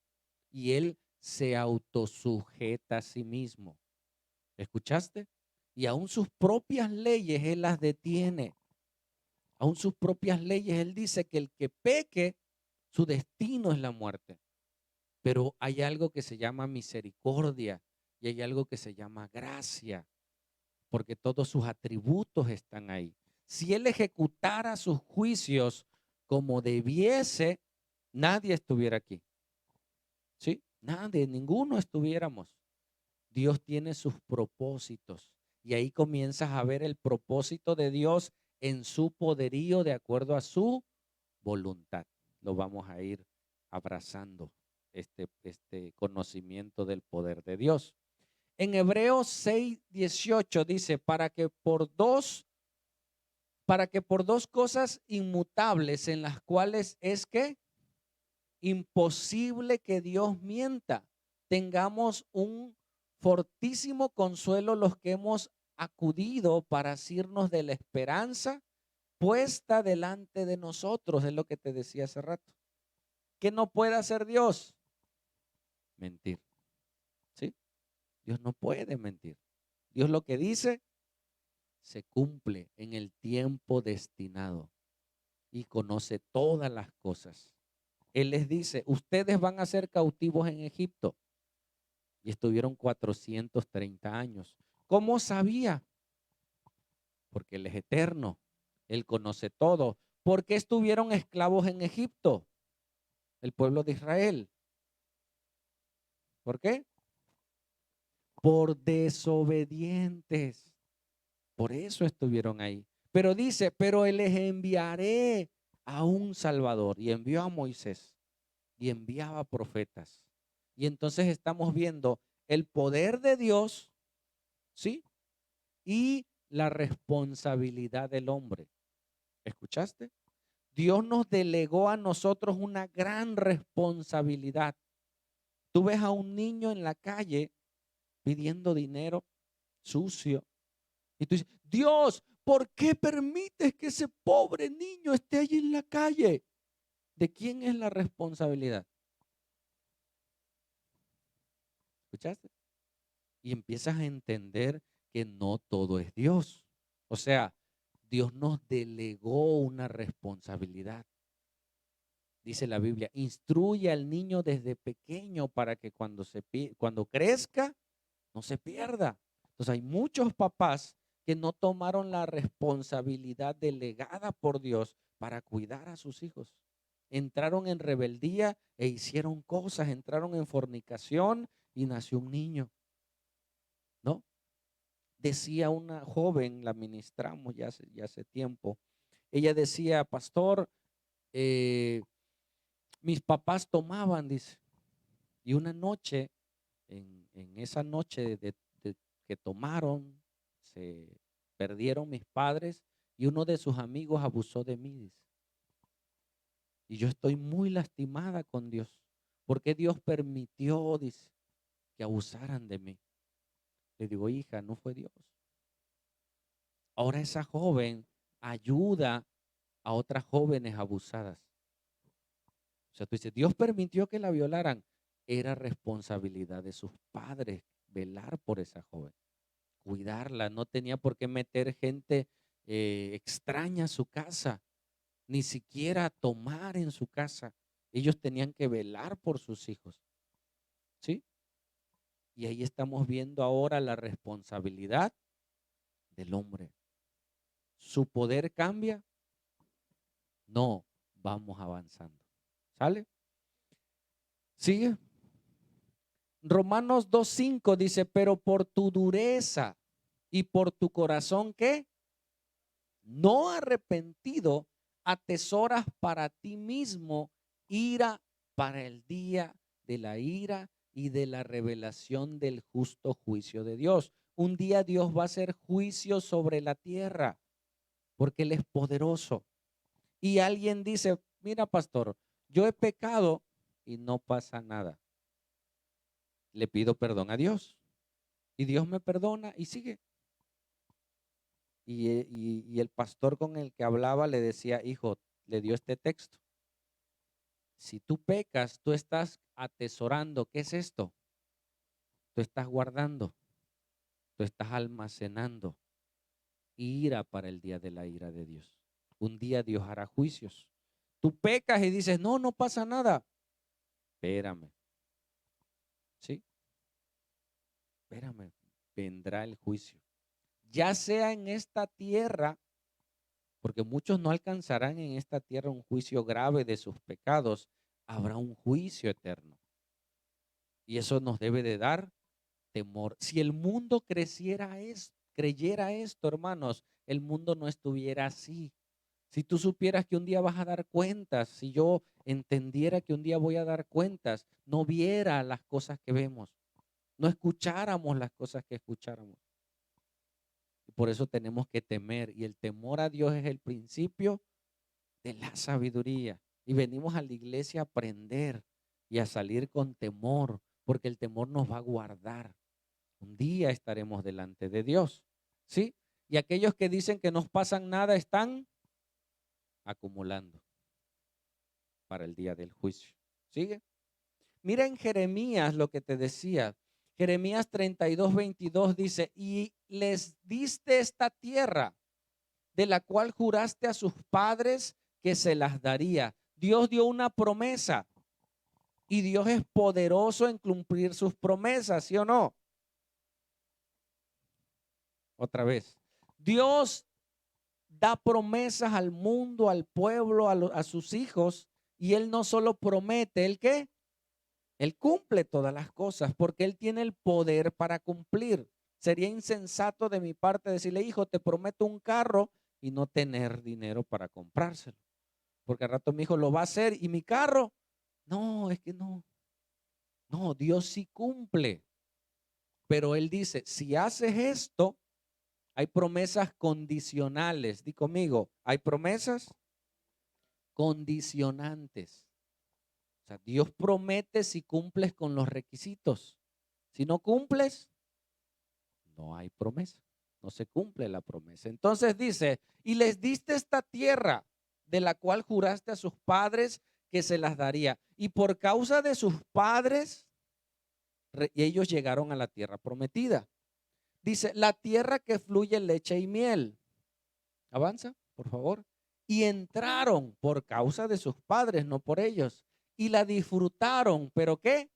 Y Él se autosujeta a sí mismo. ¿Escuchaste? Y aún sus propias leyes Él las detiene. Aún sus propias leyes Él dice que el que peque, su destino es la muerte. Pero hay algo que se llama misericordia y hay algo que se llama gracia, porque todos sus atributos están ahí. Si Él ejecutara sus juicios como debiese, nadie estuviera aquí. ¿Sí? Nadie, ninguno estuviéramos. Dios tiene sus propósitos y ahí comienzas a ver el propósito de Dios en su poderío de acuerdo a su voluntad. Lo vamos a ir abrazando este conocimiento del poder de Dios. En Hebreos 6:18 dice, para que por dos cosas inmutables en las cuales es que imposible que Dios mienta, tengamos un fortísimo consuelo los que hemos acudido para asirnos de la esperanza puesta delante de nosotros, es lo que te decía hace rato. ¿Qué no puede hacer Dios? Mentir. ¿Sí? Dios no puede mentir. Dios lo que dice se cumple en el tiempo destinado y conoce todas las cosas. Él les dice, ustedes van a ser cautivos en Egipto. Y estuvieron 430 años. ¿Cómo sabía? Porque Él es eterno. Él conoce todo. ¿Por qué estuvieron esclavos en Egipto? El pueblo de Israel. ¿Por qué? Por desobedientes. Por eso estuvieron ahí. Pero dice, pero les enviaré a un Salvador. Y envió a Moisés. Y enviaba profetas. Y entonces estamos viendo el poder de Dios, ¿sí? Y la responsabilidad del hombre. ¿Escuchaste? Dios nos delegó a nosotros una gran responsabilidad. Tú ves a un niño en la calle pidiendo dinero sucio y tú dices, Dios, ¿por qué permites que ese pobre niño esté allí en la calle? ¿De quién es la responsabilidad? ¿Escuchaste? Y empiezas a entender que no todo es Dios. O sea, Dios nos delegó una responsabilidad. Dice la Biblia, instruye al niño desde pequeño para que cuando crezca no se pierda. Entonces hay muchos papás que no tomaron la responsabilidad delegada por Dios para cuidar a sus hijos. Entraron en rebeldía e hicieron cosas, entraron en fornicación y nació un niño, ¿no? Decía una joven, la ministramos ya hace tiempo, ella decía, pastor, mis papás tomaban, dice, y una noche, en esa noche que tomaron, se perdieron mis padres y uno de sus amigos abusó de mí, dice. Y yo estoy muy lastimada con Dios, porque Dios permitió, dice, que abusaran de mí. Le digo, hija, no fue Dios. Ahora esa joven ayuda a otras jóvenes abusadas. O sea, tú dices, Dios permitió que la violaran. Era responsabilidad de sus padres velar por esa joven, cuidarla. No tenía por qué meter gente extraña a su casa, ni siquiera tomar en su casa. Ellos tenían que velar por sus hijos. ¿Sí? Y ahí estamos viendo ahora la responsabilidad del hombre. ¿Su poder cambia? No, vamos avanzando. ¿Sale? ¿Sigue? Romanos 2:5 dice, pero por tu dureza y por tu corazón que no arrepentido, atesoras para ti mismo ira para el día de la ira y de la revelación del justo juicio de Dios. Un día Dios va a hacer juicio sobre la tierra porque Él es poderoso. Y alguien dice, mira, pastor, yo he pecado y no pasa nada. Le pido perdón a Dios y Dios me perdona y sigue. Y el pastor con el que hablaba le decía, hijo, le dio este texto. Si tú pecas, tú estás atesorando. ¿Qué es esto? Tú estás guardando, tú estás almacenando ira para el día de la ira de Dios. Un día Dios hará juicios. Tú pecas y dices, no, no pasa nada. Espérame, ¿sí? Espérame, vendrá el juicio. Ya sea en esta tierra, porque muchos no alcanzarán en esta tierra un juicio grave de sus pecados, habrá un juicio eterno. Y eso nos debe de dar temor. Si el mundo creyera esto, hermanos, el mundo no estuviera así. Si tú supieras que un día vas a dar cuentas, si yo entendiera que un día voy a dar cuentas, no viera las cosas que vemos, no escucháramos las cosas que escucháramos. Y por eso tenemos que temer. Y el temor a Dios es el principio de la sabiduría. Y venimos a la iglesia a aprender y a salir con temor, porque el temor nos va a guardar. Un día estaremos delante de Dios, ¿sí? Y aquellos que dicen que no pasan nada están acumulando para el día del juicio. ¿Sigue? Mira en Jeremías lo que te decía. Jeremías 32:22 dice, y les diste esta tierra de la cual juraste a sus padres que se las daría. Dios dio una promesa y Dios es poderoso en cumplir sus promesas, ¿sí o no? Otra vez. Dios da promesas al mundo, al pueblo, a sus hijos, y Él no solo promete, ¿el qué? Él cumple todas las cosas porque Él tiene el poder para cumplir. Sería insensato de mi parte decirle, hijo, te prometo un carro y no tener dinero para comprárselo. Porque al rato mi hijo lo va a hacer y mi carro, no, es que no. No, Dios sí cumple. Pero Él dice, si haces esto, hay promesas condicionales. Di conmigo, hay promesas condicionantes. O sea, Dios promete si cumples con los requisitos. Si no cumples, no hay promesa. No se cumple la promesa. Entonces dice, y les diste esta tierra de la cual juraste a sus padres que se las daría. Y por causa de sus padres, ellos llegaron a la tierra prometida. Dice, la tierra que fluye leche y miel. Avanza, por favor. Y entraron por causa de sus padres, no por ellos. Y la disfrutaron, pero ¿qué?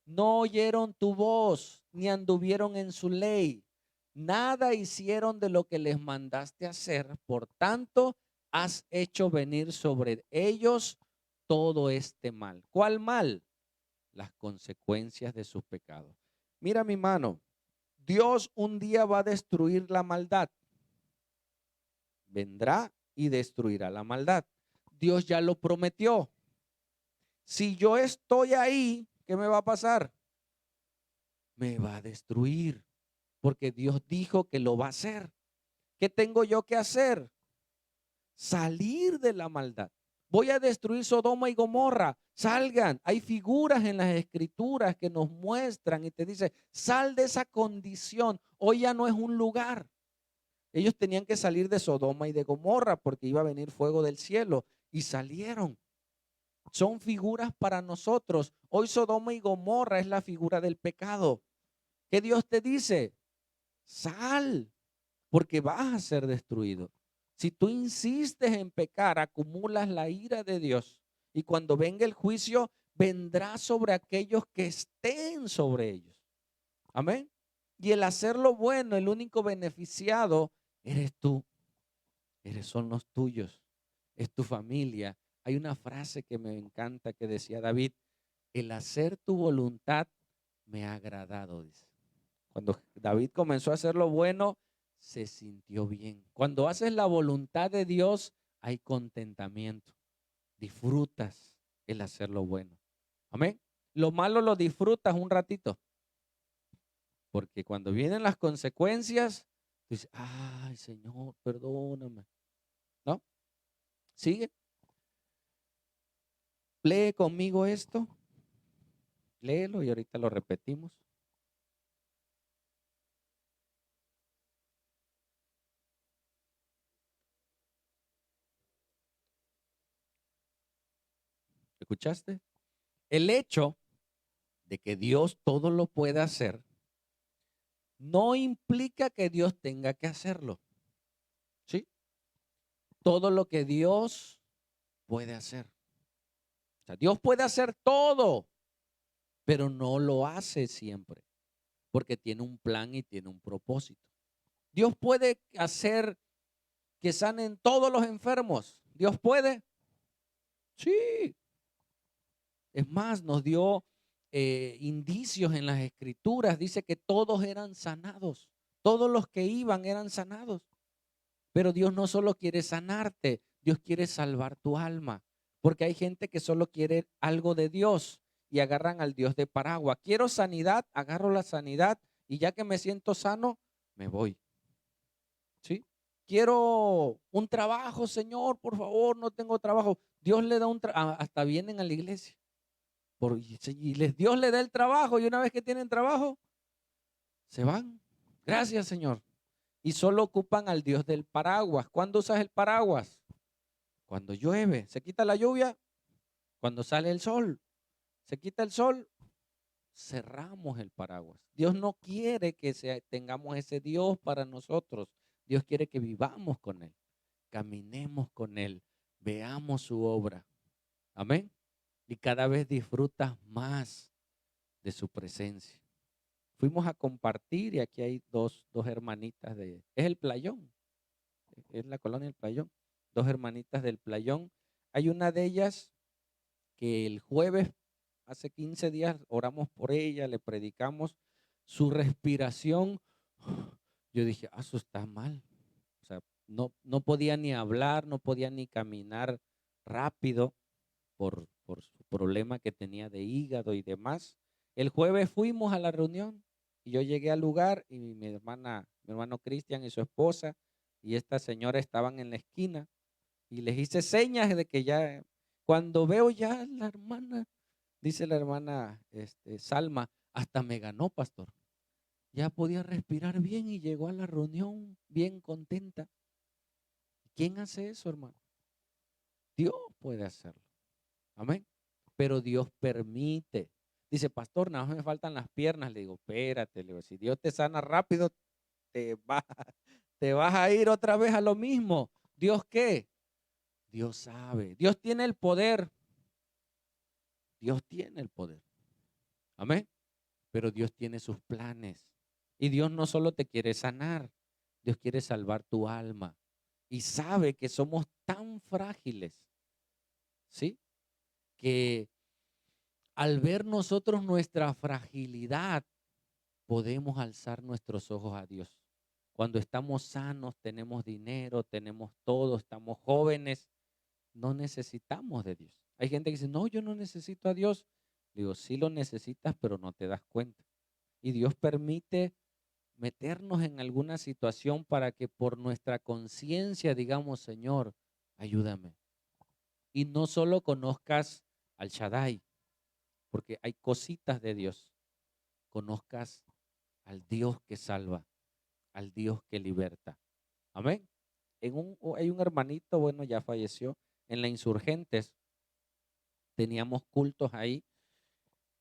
No oyeron tu voz, ni anduvieron en su ley. Nada hicieron de lo que les mandaste hacer. Por tanto, has hecho venir sobre ellos todo este mal. ¿Cuál mal? Las consecuencias de sus pecados. Mira mi mano. Dios un día va a destruir la maldad. Vendrá y destruirá la maldad. Dios ya lo prometió. Si yo estoy ahí, ¿qué me va a pasar? Me va a destruir, porque Dios dijo que lo va a hacer. ¿Qué tengo yo que hacer? Salir de la maldad. Voy a destruir Sodoma y Gomorra. Salgan. Hay figuras en las escrituras que nos muestran y te dice, sal de esa condición. Hoy ya no es un lugar. Ellos tenían que salir de Sodoma y de Gomorra porque iba a venir fuego del cielo y salieron. Son figuras para nosotros. Hoy Sodoma y Gomorra es la figura del pecado. ¿Qué Dios te dice? Sal, porque vas a ser destruido. Si tú insistes en pecar, acumulas la ira de Dios. Y cuando venga el juicio, vendrá sobre aquellos que estén sobre ellos. Amén. Y el hacer lo bueno, el único beneficiado, eres tú. Son los tuyos. Es tu familia. Hay una frase que me encanta que decía David, el hacer tu voluntad me ha agradado, dice. Cuando David comenzó a hacer lo bueno, se sintió bien. Cuando haces la voluntad de Dios, hay contentamiento. Disfrutas el hacer lo bueno. Amén. Lo malo lo disfrutas un ratito. Porque cuando vienen las consecuencias, tú dices, ay, Señor, perdóname. ¿No? Sigue. Lee conmigo esto. Léelo y ahorita lo repetimos. ¿Escuchaste? El hecho de que Dios todo lo puede hacer no implica que Dios tenga que hacerlo. ¿Sí? Todo lo que Dios puede hacer. O sea, Dios puede hacer todo, pero no lo hace siempre, porque tiene un plan y tiene un propósito. Dios puede hacer que sanen todos los enfermos. Dios puede. Sí. Es más, nos dio indicios en las escrituras. Dice que todos eran sanados. Todos los que iban eran sanados. Pero Dios no solo quiere sanarte, Dios quiere salvar tu alma. Porque hay gente que solo quiere algo de Dios y agarran al Dios de paraguas. Quiero sanidad, agarro la sanidad y ya que me siento sano, me voy. ¿Sí? Quiero un trabajo, Señor, por favor, no tengo trabajo. Dios le da un trabajo, hasta vienen a la iglesia. Dios le da el trabajo y una vez que tienen trabajo, se van. Gracias, Señor. Y solo ocupan al Dios del paraguas. ¿Cuándo usas el paraguas? Cuando llueve. Se quita la lluvia cuando sale el sol. Se quita el sol, cerramos el paraguas. Dios no quiere que tengamos ese Dios para nosotros. Dios quiere que vivamos con Él, caminemos con Él, veamos su obra. Amén. Y cada vez disfrutas más de su presencia. Fuimos a compartir y aquí hay dos hermanitas es el Playón, es la colonia del Playón, dos hermanitas del Playón. Hay una de ellas que el jueves, hace 15 días, oramos por ella, le predicamos su respiración. Yo dije, eso está mal. O sea, no podía ni hablar, no podía ni caminar rápido por su problema que tenía de hígado y demás. El jueves fuimos a la reunión y yo llegué al lugar y mi hermano Cristian y su esposa y esta señora estaban en la esquina y les hice señas de que ya, cuando veo ya la hermana, dice la hermana Salma, hasta me ganó, pastor. Ya podía respirar bien y llegó a la reunión bien contenta. ¿Quién hace eso, hermano? Dios puede hacerlo. Amén. Pero Dios permite. Dice, pastor, nada más me faltan las piernas. Le digo, espérate, le digo, si Dios te sana rápido, te, va, te vas a ir otra vez a lo mismo. ¿Dios qué? Dios sabe. Dios tiene el poder. Dios tiene el poder. Amén. Pero Dios tiene sus planes. Y Dios no solo te quiere sanar, Dios quiere salvar tu alma. Y sabe que somos tan frágiles, ¿sí? Que al ver nosotros nuestra fragilidad, podemos alzar nuestros ojos a Dios. Cuando estamos sanos, tenemos dinero, tenemos todo, estamos jóvenes, no necesitamos de Dios. Hay gente que dice, no, yo no necesito a Dios. Digo, sí lo necesitas, pero no te das cuenta. Y Dios permite meternos en alguna situación para que por nuestra conciencia digamos, Señor, ayúdame. Y no solo conozcas al Shaddai, porque hay cositas de Dios. Conozcas al Dios que salva, al Dios que liberta. Amén. Hay un hermanito, bueno, ya falleció, en la Insurgentes, teníamos cultos ahí.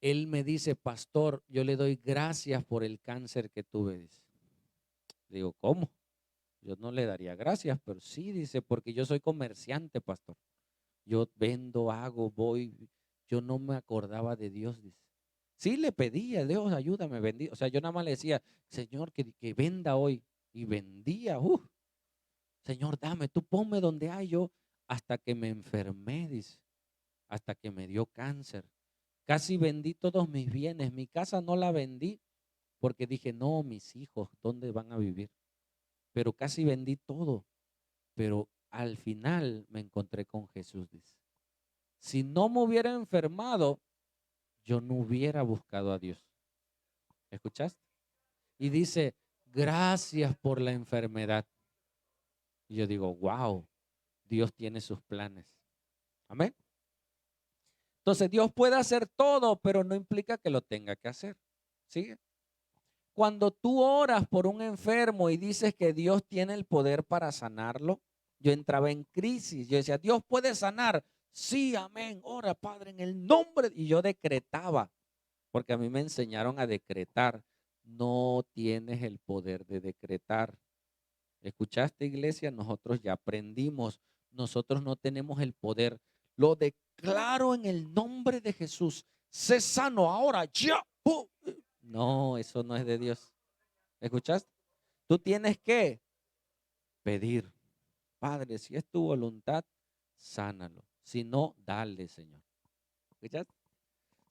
Él me dice, pastor, yo le doy gracias por el cáncer que tuve. Dice. Digo, ¿cómo? Yo no le daría gracias, pero sí, dice, porque yo soy comerciante, pastor. Yo vendo, hago, voy. Yo no me acordaba de Dios, dice. Sí le pedía, Dios, ayúdame, vendí. O sea, yo nada más le decía, Señor, que venda hoy. Y vendía, Señor, dame, tú ponme donde hay yo. Hasta que me enfermé, dice. Hasta que me dio cáncer. Casi vendí todos mis bienes. Mi casa no la vendí porque dije, no, mis hijos, ¿dónde van a vivir? Pero casi vendí todo. Pero al final me encontré con Jesús, dice. Si no me hubiera enfermado, yo no hubiera buscado a Dios. ¿Escuchaste? y dice, gracias por la enfermedad. Y yo digo, wow, Dios tiene sus planes. Amén. Entonces Dios puede hacer todo, pero no implica que lo tenga que hacer. ¿Sigue? Cuando tú oras por un enfermo y dices que Dios tiene el poder para sanarlo, yo entraba en crisis. Yo decía, Dios puede sanar. Sí, amén. Ora, Padre, en el nombre. Y yo decretaba, porque a mí me enseñaron a decretar. No tienes el poder de decretar. ¿Escuchaste, iglesia? Nosotros ya aprendimos. Nosotros no tenemos el poder. Lo declaro en el nombre de Jesús. Sé sano ahora, ya. No, eso no es de Dios. ¿Escuchaste? Tú tienes que pedir. Padre, si es tu voluntad, sánalo. Si no, dale, Señor. ¿Escuchaste?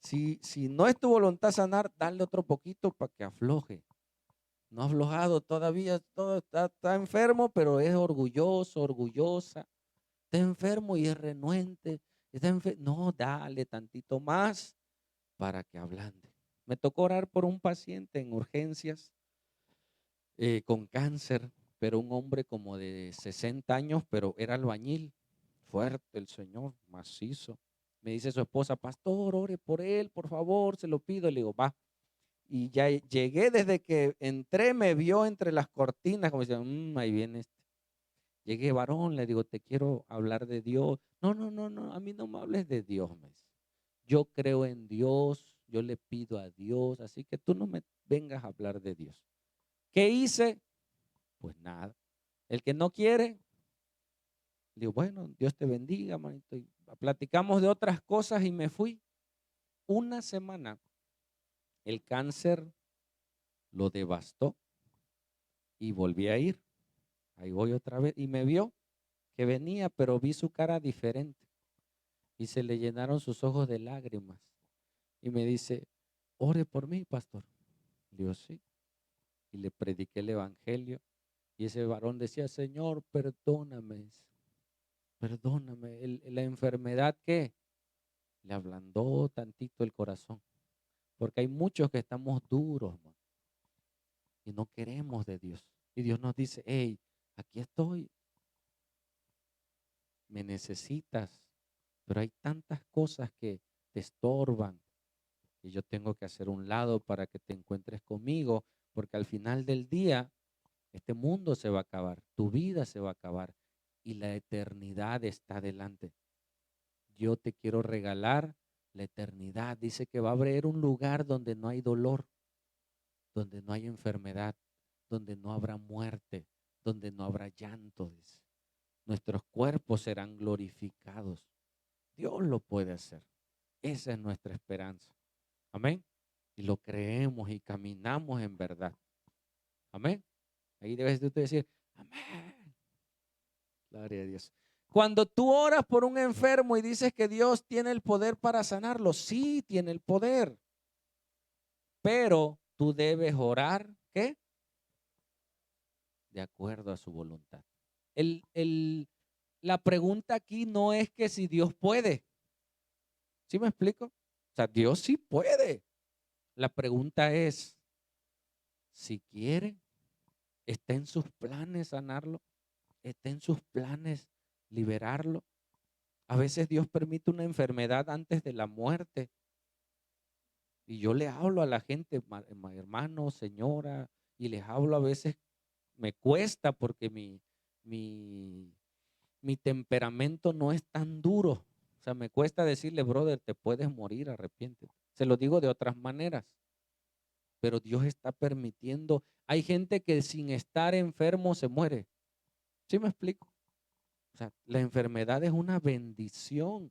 Si no es tu voluntad sanar, dale otro poquito para que afloje. No ha aflojado todavía, todo está enfermo, pero es orgulloso, orgullosa. Está enfermo y es renuente. No, dale tantito más para que ablande. Me tocó orar por un paciente en urgencias con cáncer, pero un hombre como de 60 años, pero era albañil. Fuerte el Señor, macizo. Me dice su esposa, pastor, ore por él, por favor, se lo pido. Le digo, va. Y ya llegué desde que entré, me vio entre las cortinas, como diciendo, ahí viene este. Llegué, varón, le digo, te quiero hablar de Dios. No, no, no, no, a mí no me hables de Dios, me dice. Yo creo en Dios, yo le pido a Dios, así que tú no me vengas a hablar de Dios. ¿Qué hice? Pues nada. El que no quiere, le digo, bueno, Dios te bendiga, manito. Y platicamos de otras cosas y me fui. Una semana, el cáncer lo devastó y volví a ir. Ahí voy otra vez y me vio que venía, pero vi su cara diferente y se le llenaron sus ojos de lágrimas. Y me dice, ore por mí, pastor. Le digo, sí. Y le prediqué el evangelio. Y ese varón decía, Señor, perdóname, perdóname. La enfermedad que le ablandó tantito el corazón. Porque hay muchos que estamos duros, man, y no queremos de Dios. Y Dios nos dice, hey, aquí estoy, me necesitas. Pero hay tantas cosas que te estorban y yo tengo que hacer un lado para que te encuentres conmigo, porque al final del día, este mundo se va a acabar, tu vida se va a acabar y la eternidad está delante. Yo te quiero regalar la eternidad. Dice que va a haber un lugar donde no hay dolor, donde no hay enfermedad, donde no habrá muerte, donde no habrá llanto. Dice. Nuestros cuerpos serán glorificados. Dios lo puede hacer. Esa es nuestra esperanza. Amén. Y lo creemos y caminamos en verdad. Amén. Ahí debes de decir, amén. Gloria a Dios. Cuando tú oras por un enfermo y dices que Dios tiene el poder para sanarlo, sí tiene el poder. Pero tú debes orar, ¿qué? De acuerdo a su voluntad. La pregunta aquí no es que si Dios puede. ¿Sí me explico? O sea, Dios sí puede. La pregunta es, si quiere, está en sus planes sanarlo, está en sus planes liberarlo. A veces Dios permite una enfermedad antes de la muerte. Y yo le hablo a la gente, hermano, señora, y les hablo a veces, me cuesta porque mi, mi temperamento no es tan duro. O sea, me cuesta decirle, brother, te puedes morir, arrepiéntete. Se lo digo de otras maneras. Pero Dios está permitiendo. Hay gente que sin estar enfermo se muere. ¿Sí me explico? O sea, la enfermedad es una bendición,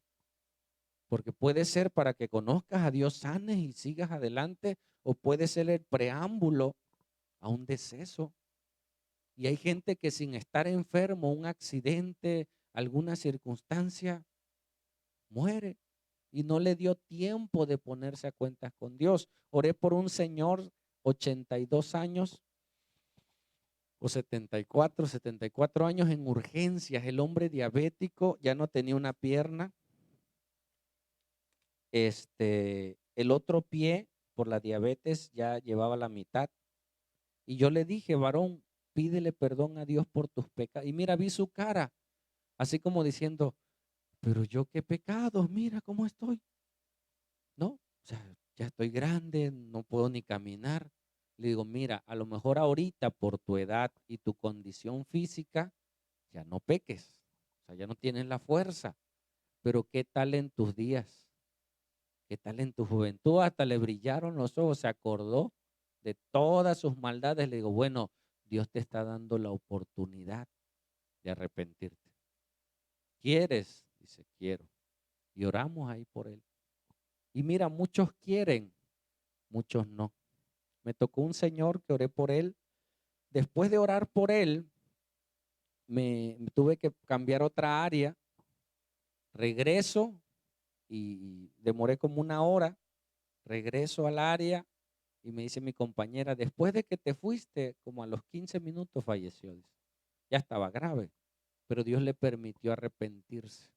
porque puede ser para que conozcas a Dios, sanes y sigas adelante, o puede ser el preámbulo a un deceso. Y hay gente que sin estar enfermo, un accidente, alguna circunstancia, muere y no le dio tiempo de ponerse a cuentas con Dios. Oré por un señor, 82 años o 74 años en urgencias. El hombre diabético ya no tenía una pierna. El otro pie por la diabetes ya llevaba la mitad. Y yo le dije, varón, pídele perdón a Dios por tus pecados. Y mira, vi su cara, así como diciendo, pero yo qué pecados, mira cómo estoy. No, o sea, ya estoy grande, no puedo ni caminar. Le digo, mira, a lo mejor ahorita por tu edad y tu condición física, ya no peques, o sea, ya no tienes la fuerza, pero ¿qué tal en tus días? ¿Qué tal en tu juventud? Hasta le brillaron los ojos, se acordó de todas sus maldades. Le digo, bueno, Dios te está dando la oportunidad de arrepentirte. ¿Quieres? Dice, quiero. Y oramos ahí por él. Y mira, muchos quieren, muchos no. Me tocó un señor que oré por él. Después de orar por él, me tuve que cambiar otra área. Regreso y demoré como una hora. Regreso al área y me dice mi compañera, después de que te fuiste, como a los 15 minutos falleció. Dice. Ya estaba grave, pero Dios le permitió arrepentirse.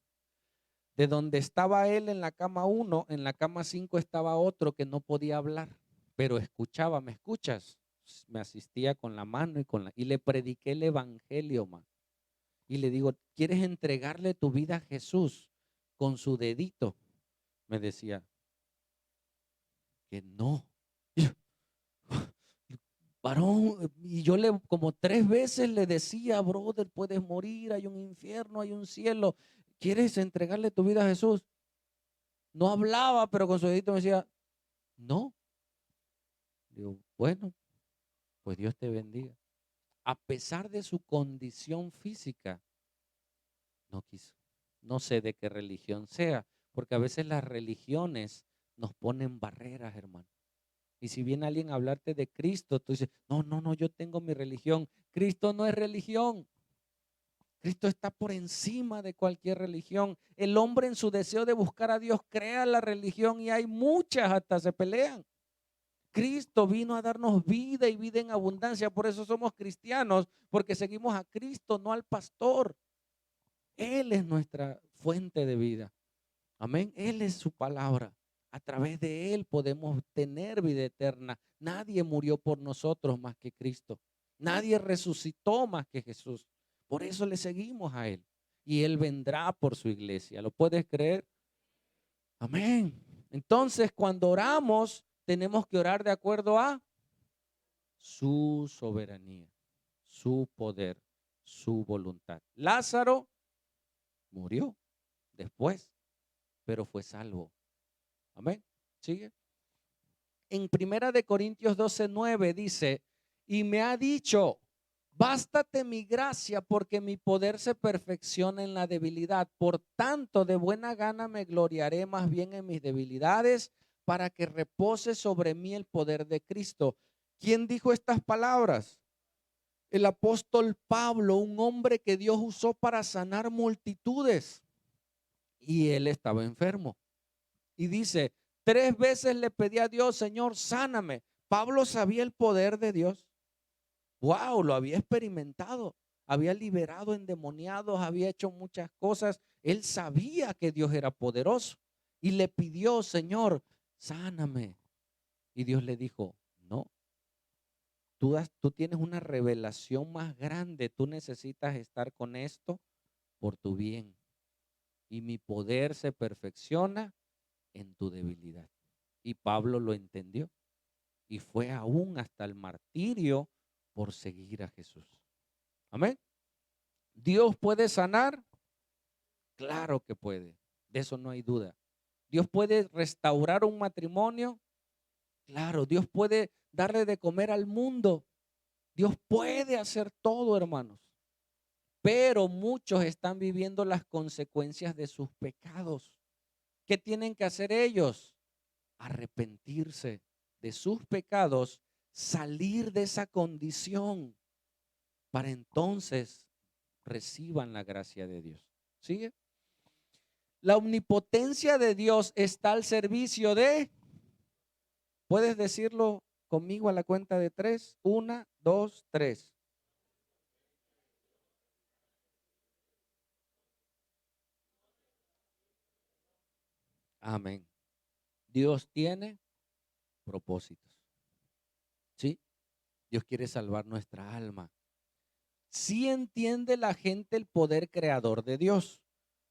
De donde estaba él en la cama 1, en la cama 5 estaba otro que no podía hablar, pero escuchaba, ¿me escuchas? Me asistía con la mano y le prediqué el evangelio, man. Y le digo, ¿quieres entregarle tu vida a Jesús con su dedito? Me decía que no. Y yo, varón, y yo le como 3 veces le decía, brother, puedes morir, hay un infierno, hay un cielo. ¿Quieres entregarle tu vida a Jesús? No hablaba, pero con su dedito me decía, no. Digo, bueno, pues Dios te bendiga. A pesar de su condición física, no quiso. No sé de qué religión sea, porque a veces las religiones nos ponen barreras, hermano. Y si viene alguien a hablarte de Cristo, tú dices, no, no, no, yo tengo mi religión. Cristo no es religión. Cristo está por encima de cualquier religión. El hombre en su deseo de buscar a Dios crea la religión y hay muchas, hasta se pelean. Cristo vino a darnos vida y vida en abundancia. Por eso somos cristianos, porque seguimos a Cristo, no al pastor. Él es nuestra fuente de vida. Amén. Él es su palabra. A través de Él podemos tener vida eterna. Nadie murió por nosotros más que Cristo. Nadie resucitó más que Jesús. Por eso le seguimos a Él. Y Él vendrá por su iglesia. ¿Lo puedes creer? Amén. Entonces, cuando oramos, tenemos que orar de acuerdo a su soberanía, su poder, su voluntad. Lázaro murió después, pero fue salvo. Amén. Sigue. En Primera de Corintios 12:9 dice, y me ha dicho, bástate mi gracia porque mi poder se perfecciona en la debilidad. Por tanto, de buena gana me gloriaré más bien en mis debilidades para que repose sobre mí el poder de Cristo. ¿Quién dijo estas palabras? El apóstol Pablo, un hombre que Dios usó para sanar multitudes. Y él estaba enfermo. Y dice, 3 veces le pedí a Dios, Señor, sáname. Pablo sabía el poder de Dios. Wow, lo había experimentado. Había liberado endemoniados, había hecho muchas cosas. Él sabía que Dios era poderoso. Y le pidió, Señor, sáname. Y Dios le dijo, no, tú tienes una revelación más grande. Tú necesitas estar con esto por tu bien. Y mi poder se perfecciona en tu debilidad. Y Pablo lo entendió y fue aún hasta el martirio por seguir a Jesús. Amén. ¿Dios puede sanar? Claro que puede. De eso no hay duda. ¿Dios puede restaurar un matrimonio? Claro. ¿Dios puede darle de comer al mundo? Dios puede hacer todo, hermanos. Pero muchos están viviendo las consecuencias de sus pecados. ¿Qué tienen que hacer ellos? Arrepentirse de sus pecados, salir de esa condición para entonces reciban la gracia de Dios. ¿Sigue? La omnipotencia de Dios está al servicio de, ¿puedes decirlo conmigo a la cuenta de 3? 1, 2, 3. Amén. Dios tiene propósitos. ¿Sí? Dios quiere salvar nuestra alma. Sí entiende la gente el poder creador de Dios.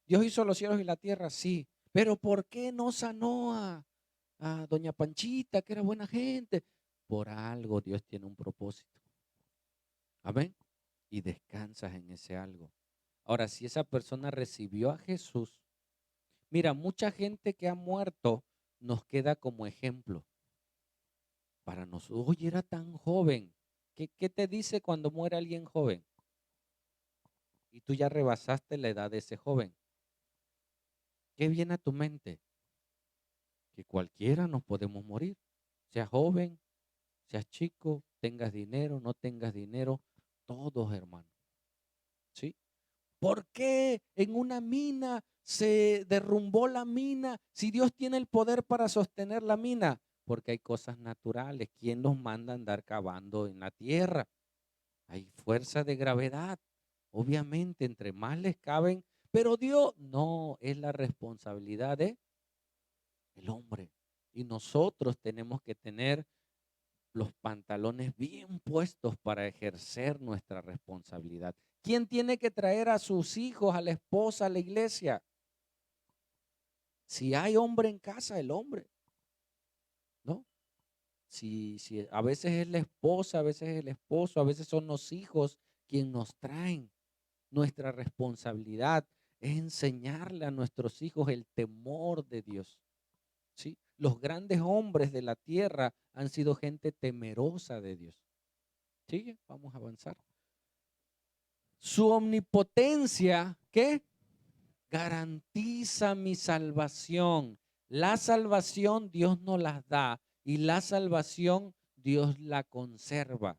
Dios hizo los cielos y la tierra, sí. Pero ¿por qué no sanó a doña Panchita, que era buena gente? Por algo Dios tiene un propósito. Amén. Y descansas en ese algo. Ahora, si esa persona recibió a Jesús, mira, mucha gente que ha muerto nos queda como ejemplo para nosotros. Oye, era tan joven. ¿Qué te dice cuando muere alguien joven? Y tú ya rebasaste la edad de ese joven. ¿Qué viene a tu mente? Que cualquiera nos podemos morir. Sea joven, seas chico, tengas dinero, no tengas dinero, todos, hermanos. ¿Sí? ¿Por qué en una mina se derrumbó la mina si Dios tiene el poder para sostener la mina? Porque hay cosas naturales. ¿Quién nos manda a andar cavando en la tierra? Hay fuerza de gravedad. Obviamente, entre más les caben, pero Dios no es la responsabilidad de el hombre. Y nosotros tenemos que tener los pantalones bien puestos para ejercer nuestra responsabilidad. ¿Quién tiene que traer a sus hijos, a la esposa, a la iglesia? Si hay hombre en casa, el hombre, ¿no? Si a veces es la esposa, a veces es el esposo, a veces son los hijos quienes nos traen. Nuestra responsabilidad es enseñarle a nuestros hijos el temor de Dios. ¿Sí? Los grandes hombres de la tierra han sido gente temerosa de Dios. Sigue, vamos a avanzar. Su omnipotencia, ¿qué? Garantiza mi salvación. La salvación Dios nos las da y la salvación Dios la conserva.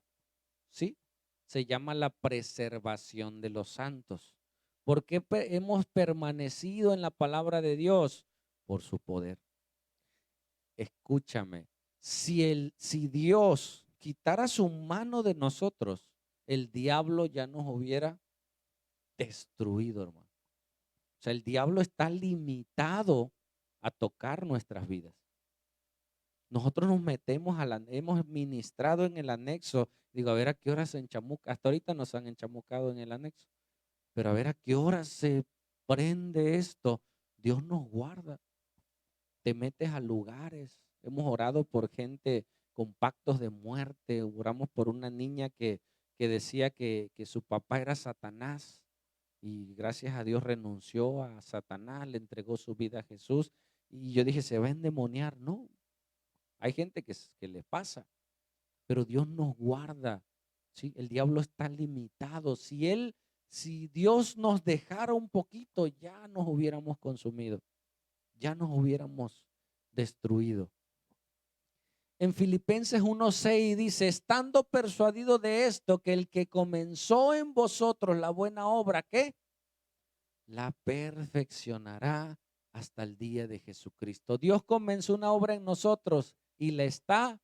¿Sí? Se llama la preservación de los santos. ¿Por qué hemos permanecido en la palabra de Dios? Por su poder. Escúchame, si Dios quitara su mano de nosotros, el diablo ya nos hubiera destruido, hermano. O sea, el diablo está limitado a tocar nuestras vidas. Nosotros nos metemos hemos ministrado en el anexo. Digo, a ver a qué hora se enchamuca. Hasta ahorita nos han enchamucado en el anexo. Pero a ver a qué hora se prende esto. Dios nos guarda. Te metes a lugares. Hemos orado por gente con pactos de muerte. Oramos por una niña que decía que su papá era Satanás. Y gracias a Dios renunció a Satanás, le entregó su vida a Jesús. Y yo dije, se va a endemoniar. No, hay gente que le pasa, pero Dios nos guarda. ¿Sí? El diablo está limitado. Si Dios nos dejara un poquito, ya nos hubiéramos consumido, ya nos hubiéramos destruido. En Filipenses 1:6 dice, estando persuadido de esto, que el que comenzó en vosotros la buena obra, ¿qué? La perfeccionará hasta el día de Jesucristo. Dios comenzó una obra en nosotros y la está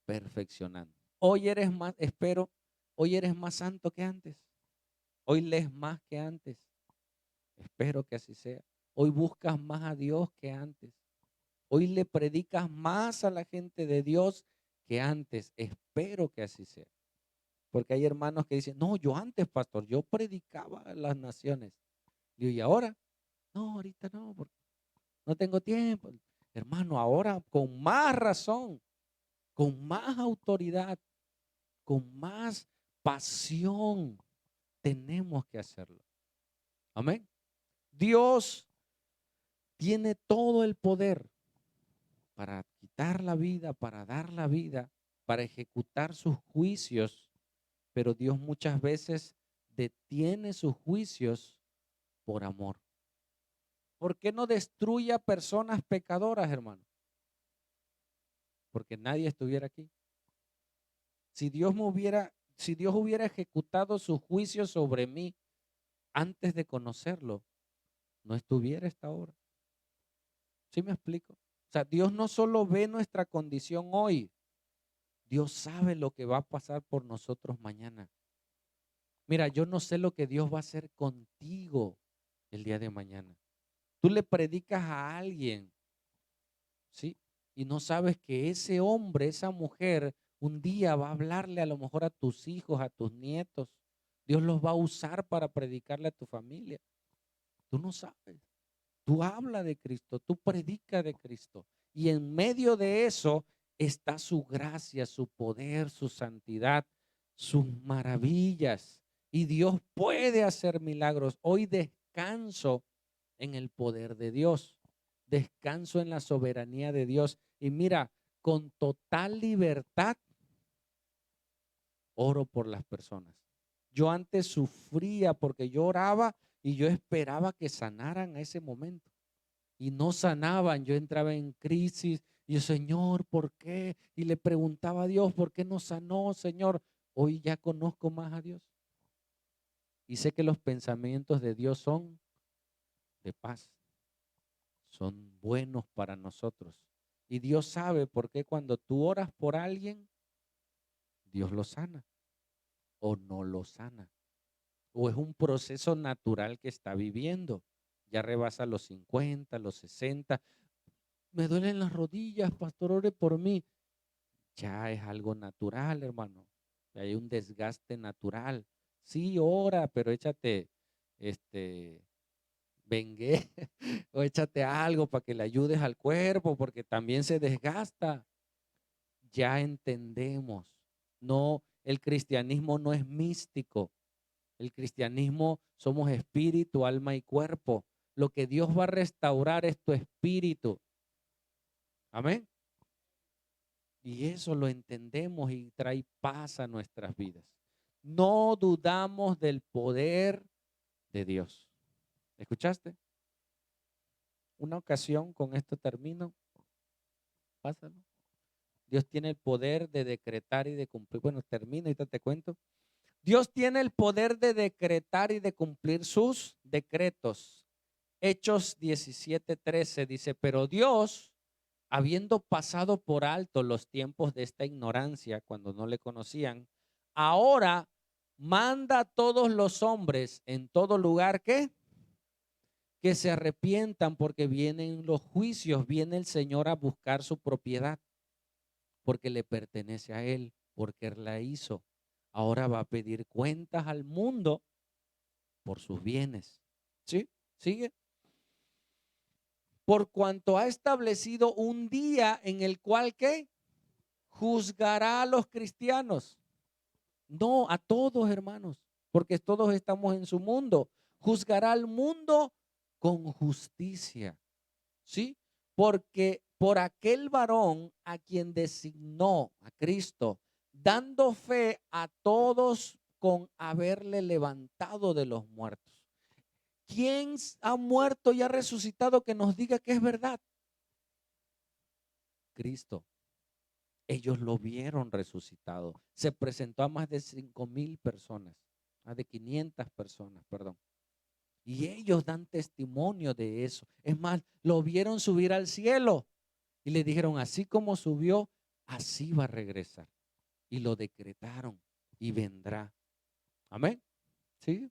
perfeccionando. Hoy eres más, espero, hoy eres más santo que antes. Hoy lees más que antes. Espero que así sea. Hoy buscas más a Dios que antes. Hoy le predicas más a la gente de Dios que antes. Espero que así sea. Porque hay hermanos que dicen, no, yo antes, pastor, yo predicaba a las naciones. Y ahora, no, ahorita no, porque no tengo tiempo. Hermano, ahora con más razón, con más autoridad, con más pasión, tenemos que hacerlo. Amén. Dios tiene todo el poder para quitar la vida, para dar la vida, para ejecutar sus juicios, pero Dios muchas veces detiene sus juicios por amor. ¿Por qué no destruye a personas pecadoras, hermano? Porque nadie estuviera aquí. Si Dios hubiera ejecutado su juicio sobre mí antes de conocerlo, no estuviera esta hora. ¿Sí me explico? O sea, Dios no solo ve nuestra condición hoy, Dios sabe lo que va a pasar por nosotros mañana. Mira, yo no sé lo que Dios va a hacer contigo el día de mañana. Tú le predicas a alguien, ¿sí? Y no sabes que ese hombre, esa mujer, Un día va a hablarle a lo mejor a tus hijos, a tus nietos. Dios los va a usar para predicarle a tu familia. Tú no sabes. Tú habla de Cristo, tú predica de Cristo. Y en medio de eso está su gracia, su poder, su santidad, sus maravillas. Y Dios puede hacer milagros. Hoy descanso en el poder de Dios. Descanso en la soberanía de Dios. Y mira, con total libertad oro por las personas. Yo antes sufría porque yo oraba y yo esperaba que sanaran a ese momento. Y no sanaban, yo entraba en crisis y yo, Señor, ¿por qué? Y le preguntaba a Dios, ¿por qué no sanó, Señor? Hoy ya conozco más a Dios y sé que los pensamientos de Dios son de paz, son buenos para nosotros. Y Dios sabe por qué cuando tú oras por alguien, Dios lo sana o no lo sana. O es un proceso natural que está viviendo. Ya rebasa los 50, los 60. Me duelen las rodillas, pastor, ore por mí. Ya es algo natural, hermano. Hay un desgaste natural. Sí, ora, pero échate, vengué o échate algo para que le ayudes al cuerpo, porque también se desgasta. Ya entendemos. No, el cristianismo no es místico. El cristianismo somos espíritu, alma y cuerpo. Lo que Dios va a restaurar es tu espíritu. Amén. Y eso lo entendemos y trae paz a nuestras vidas. No dudamos del poder de Dios. ¿Escuchaste? Una ocasión, con esto termino. Pásalo. Dios tiene el poder de decretar y de cumplir. Bueno, termino y te cuento. Dios tiene el poder de decretar y de cumplir sus decretos. Hechos 17:13 dice, pero Dios, habiendo pasado por alto los tiempos de esta ignorancia cuando no le conocían, ahora manda a todos los hombres en todo lugar que se arrepientan porque vienen los juicios, viene el Señor a buscar su propiedad porque le pertenece a Él, porque Él la hizo. Ahora va a pedir cuentas al mundo por sus bienes. ¿Sí? ¿Sigue? Por cuanto ha establecido un día en el cual ¿qué? Juzgará a los cristianos. No, a todos, hermanos, porque todos estamos en su mundo. Juzgará al mundo con justicia. ¿Sí? Porque por aquel varón a quien designó a Cristo, dando fe a todos con haberle levantado de los muertos. ¿Quién ha muerto y ha resucitado que nos diga que es verdad? Cristo. Ellos lo vieron resucitado. Se presentó a más de 5,000 personas, más de 500 personas, perdón. Y ellos dan testimonio de eso. Es más, lo vieron subir al cielo y le dijeron, así como subió, así va a regresar. Y lo decretaron y vendrá. Amén. ¿Sí?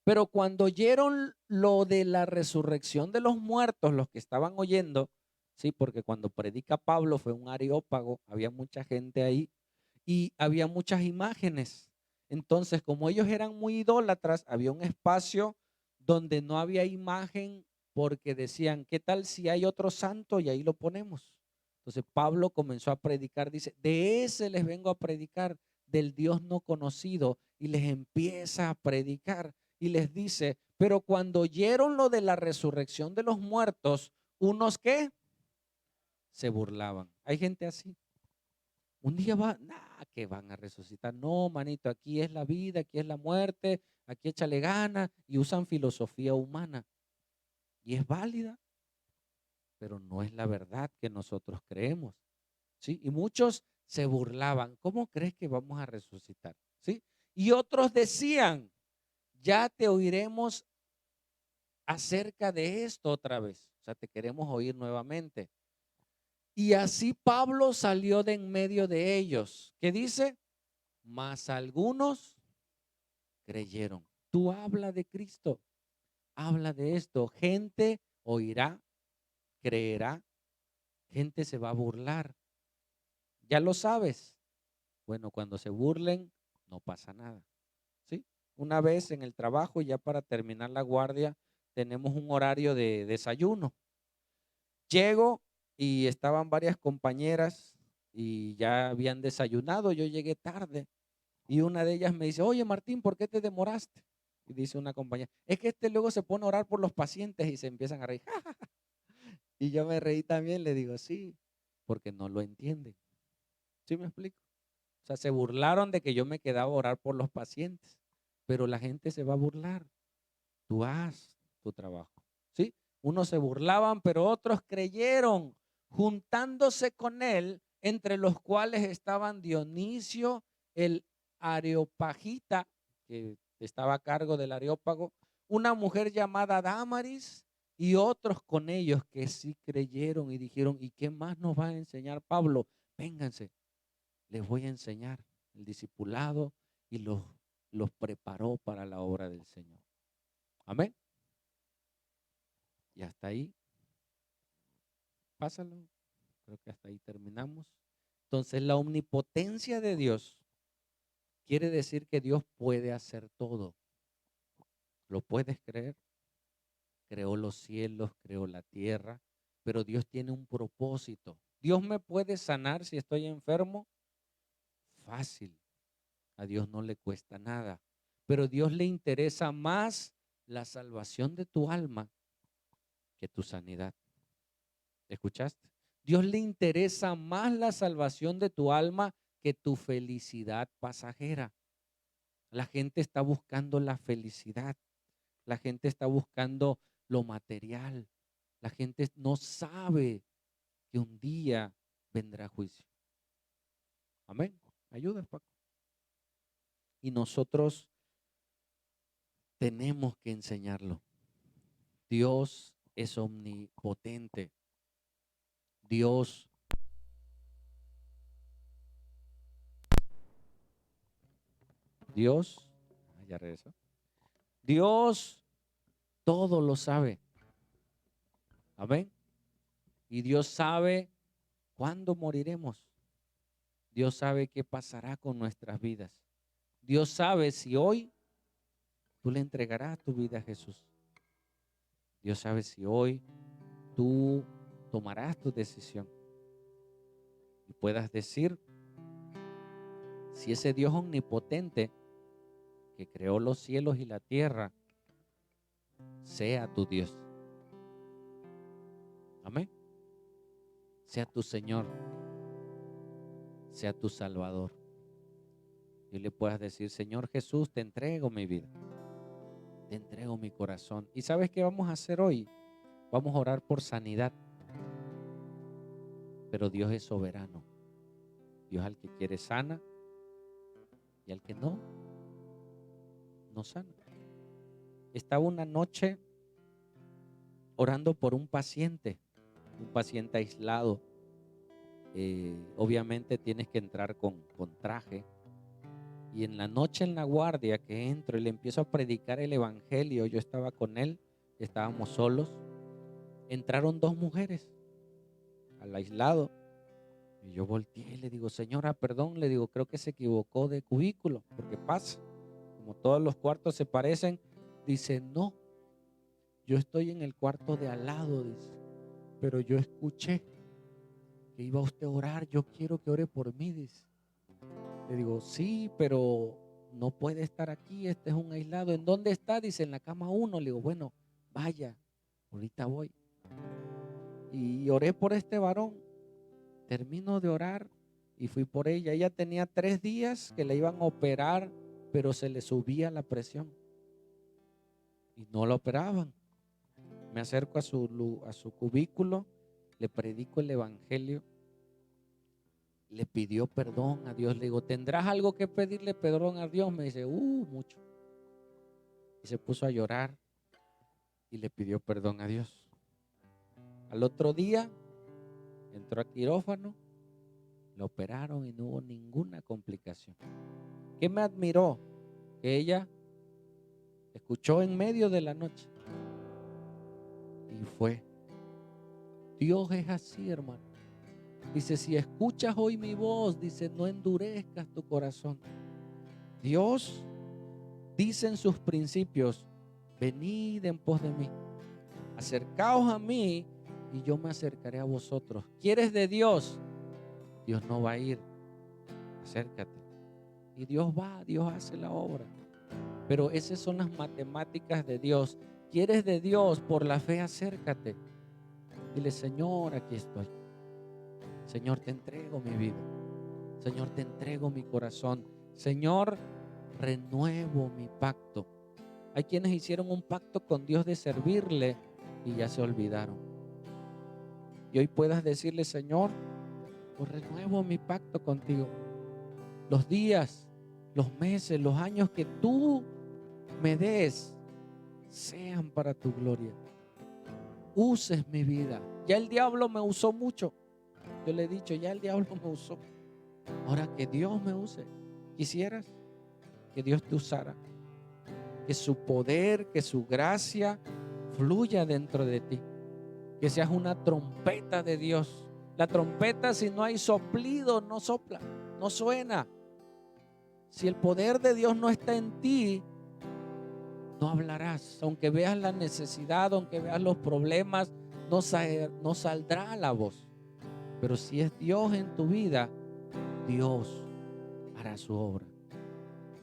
Pero cuando oyeron lo de la resurrección de los muertos, los que estaban oyendo, sí, porque cuando predica Pablo fue un areópago, había mucha gente ahí y había muchas imágenes. Entonces, como ellos eran muy idólatras, había un espacio donde no había imagen porque decían, ¿qué tal si hay otro santo y ahí lo ponemos? Entonces Pablo comenzó a predicar, dice, de ese les vengo a predicar, del Dios no conocido, y les empieza a predicar y les dice, pero cuando oyeron lo de la resurrección de los muertos, unos que se burlaban. Hay gente así. Un día va, nah, que van a resucitar. No, manito, aquí es la vida, aquí es la muerte, aquí échale ganas y usan filosofía humana. Y es válida, pero no es la verdad que nosotros creemos. ¿Sí? Y muchos se burlaban. ¿Cómo crees que vamos a resucitar? ¿Sí? Y otros decían, ya te oiremos acerca de esto otra vez. O sea, te queremos oír nuevamente. Y así Pablo salió de en medio de ellos. ¿Qué dice? Mas algunos creyeron. Tú habla de Cristo, habla de esto. Gente oirá, creerá, gente se va a burlar. Ya lo sabes. Bueno, cuando se burlen, no pasa nada. ¿Sí? Una vez en el trabajo, ya para terminar la guardia, tenemos un horario de desayuno. Llego y estaban varias compañeras y ya habían desayunado. Yo llegué tarde y una de ellas me dice, oye Martín, ¿por qué te demoraste? Y dice una compañera, es que este luego se pone a orar por los pacientes y se empiezan a reír. Y yo me reí también, le digo, sí, porque no lo entienden. ¿Sí me explico? O sea, se burlaron de que yo me quedaba a orar por los pacientes, pero la gente se va a burlar. Tú haz tu trabajo. ¿Sí? Unos se burlaban, pero otros creyeron, juntándose con él, entre los cuales estaban Dionisio, el Areopagita, que estaba a cargo del Areópago, una mujer llamada Dámaris y otros con ellos que sí creyeron y dijeron, ¿y qué más nos va a enseñar Pablo? Vénganse, les voy a enseñar el discipulado y los preparó para la obra del Señor. Amén. Y hasta ahí, pásalo, creo que hasta ahí terminamos. Entonces, la omnipotencia de Dios quiere decir que Dios puede hacer todo. ¿Lo puedes creer? Creó los cielos, creó la tierra, pero Dios tiene un propósito. Dios me puede sanar si estoy enfermo. Fácil. A Dios no le cuesta nada. Pero a Dios le interesa más la salvación de tu alma que tu sanidad. ¿Escuchaste? Dios le interesa más la salvación de tu alma que tu felicidad pasajera. La gente está buscando la felicidad. La gente está buscando lo material. La gente no sabe que un día vendrá juicio. Amén. Ayuda, Paco. Y nosotros tenemos que enseñarlo. Dios es omnipotente. Dios, ya regresó. Dios todo lo sabe. Amén. Y Dios sabe cuándo moriremos. Dios sabe qué pasará con nuestras vidas. Dios sabe si hoy tú le entregarás tu vida a Jesús. Dios sabe si hoy tú tomarás tu decisión y puedas decir, si ese Dios omnipotente que creó los cielos y la tierra sea tu Dios. Amén. Sea tu Señor, sea tu Salvador. Y le puedas decir, Señor Jesús, te entrego mi vida, te entrego mi corazón. ¿Y sabes qué vamos a hacer hoy? Vamos a orar por sanidad. Pero Dios es soberano. Dios al que quiere sana y al que no, no sana. Estaba una noche orando por un paciente aislado. Obviamente tienes que entrar con traje. Y en la noche en la guardia que entro y le empiezo a predicar el evangelio, yo estaba con él, estábamos solos. Entraron dos mujeres al aislado y yo volteé y le digo, señora, perdón, le digo, creo que se equivocó de cubículo, porque pasa, como todos los cuartos se parecen. Dice, no, yo estoy en el cuarto de al lado, dice, pero yo escuché que iba usted a orar, yo quiero que ore por mí, dice. Le digo, sí, pero no puede estar aquí, este es un aislado. ¿En dónde está? Dice, en la cama 1. Le digo, bueno, vaya, ahorita voy. Y oré por este varón, termino de orar y fui por ella. Ella tenía 3 días que le iban a operar, pero se le subía la presión y no la operaban. Me acerco a su cubículo, le predico el evangelio, le pidió perdón a Dios. Le digo, ¿tendrás algo que pedirle perdón a Dios? Me dice, mucho. Y se puso a llorar y le pidió perdón a Dios. Al otro día entró a quirófano, lo operaron y no hubo ninguna complicación. ¿Qué me admiró? Que ella escuchó en medio de la noche y fue. Dios es así, hermano. Dice, si escuchas hoy mi voz, dice, no endurezcas tu corazón. Dios dice en sus principios, venid en pos de mí, acercaos a mí y yo me acercaré a vosotros. ¿Quieres de Dios? Dios no va a ir, acércate. Y Dios va, Dios hace la obra. Pero esas son las matemáticas de Dios. ¿Quieres de Dios? Por la fe acércate. Dile, Señor, aquí estoy. Señor, te entrego mi vida. Señor, te entrego mi corazón. Señor, renuevo mi pacto. Hay quienes hicieron un pacto con Dios de servirle y ya se olvidaron. Y hoy puedas decirle, Señor, pues renuevo mi pacto contigo. Los días, los meses, los años que tú me des sean para tu gloria. Uses mi vida. Ya el diablo me usó mucho. Yo le he dicho, ya el diablo me usó. Ahora que Dios me use. ¿Quisieras que Dios te usara? Que su poder, que su gracia fluya dentro de ti. Que seas una trompeta de Dios. La trompeta, si no hay soplido, no sopla, no suena. Si el poder de Dios no está en ti, no hablarás. Aunque veas la necesidad, aunque veas los problemas, no saldrá la voz. Pero si es Dios en tu vida, Dios hará su obra.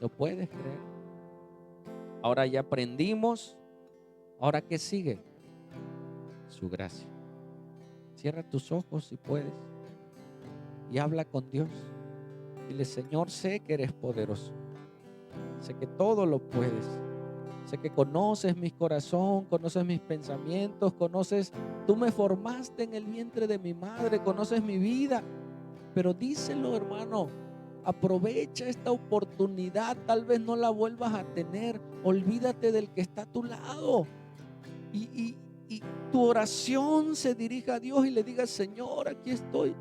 ¿Lo puedes creer? Ahora ya aprendimos. ¿Ahora qué sigue? Su gracia. Cierra tus ojos si puedes y habla con Dios. Dile, Señor, sé que eres poderoso. Sé que todo lo puedes. Sé que conoces mi corazón, conoces mis pensamientos, tú me formaste en el vientre de mi madre, conoces mi vida. Pero díselo, hermano, aprovecha esta oportunidad, tal vez no la vuelvas a tener. Olvídate del que está a tu lado. Y tu oración se dirija a Dios y le digas, Señor, aquí estoy.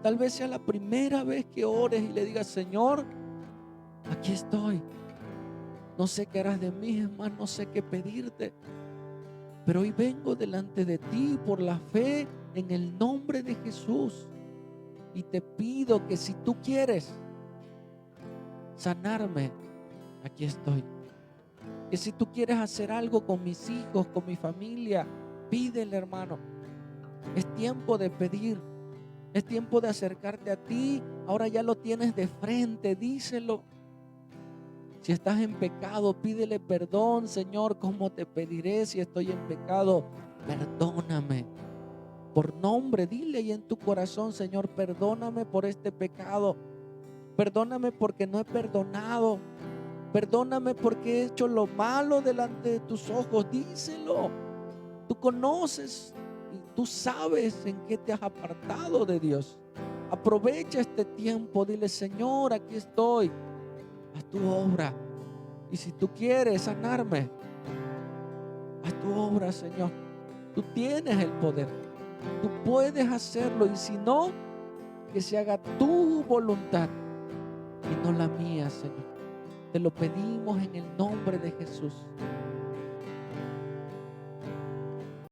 Tal vez sea la primera vez que ores y le digas, Señor, aquí estoy. No sé qué harás de mí, es más, no sé qué pedirte. Pero hoy vengo delante de ti por la fe en el nombre de Jesús. Y te pido que si tú quieres sanarme, aquí estoy. Que si tú quieres hacer algo con mis hijos, con mi familia, pídele, hermano. Es tiempo de pedir. Es tiempo de acercarte a ti. Ahora ya lo tienes de frente, díselo. Si estás en pecado, pídele perdón, Señor. ¿Cómo te pediré si estoy en pecado? Perdóname. Por nombre, dile ahí en tu corazón, Señor, perdóname por este pecado. Perdóname porque no he perdonado. Perdóname porque he hecho lo malo delante de tus ojos. Díselo. Tú conoces y tú sabes en qué te has apartado de Dios. Aprovecha este tiempo. Dile, Señor, aquí estoy. Haz tu obra. Y si tú quieres sanarme, haz tu obra, Señor. Tú tienes el poder. Tú puedes hacerlo. Y si no, que se haga tu voluntad y no la mía, Señor. Te lo pedimos en el nombre de Jesús.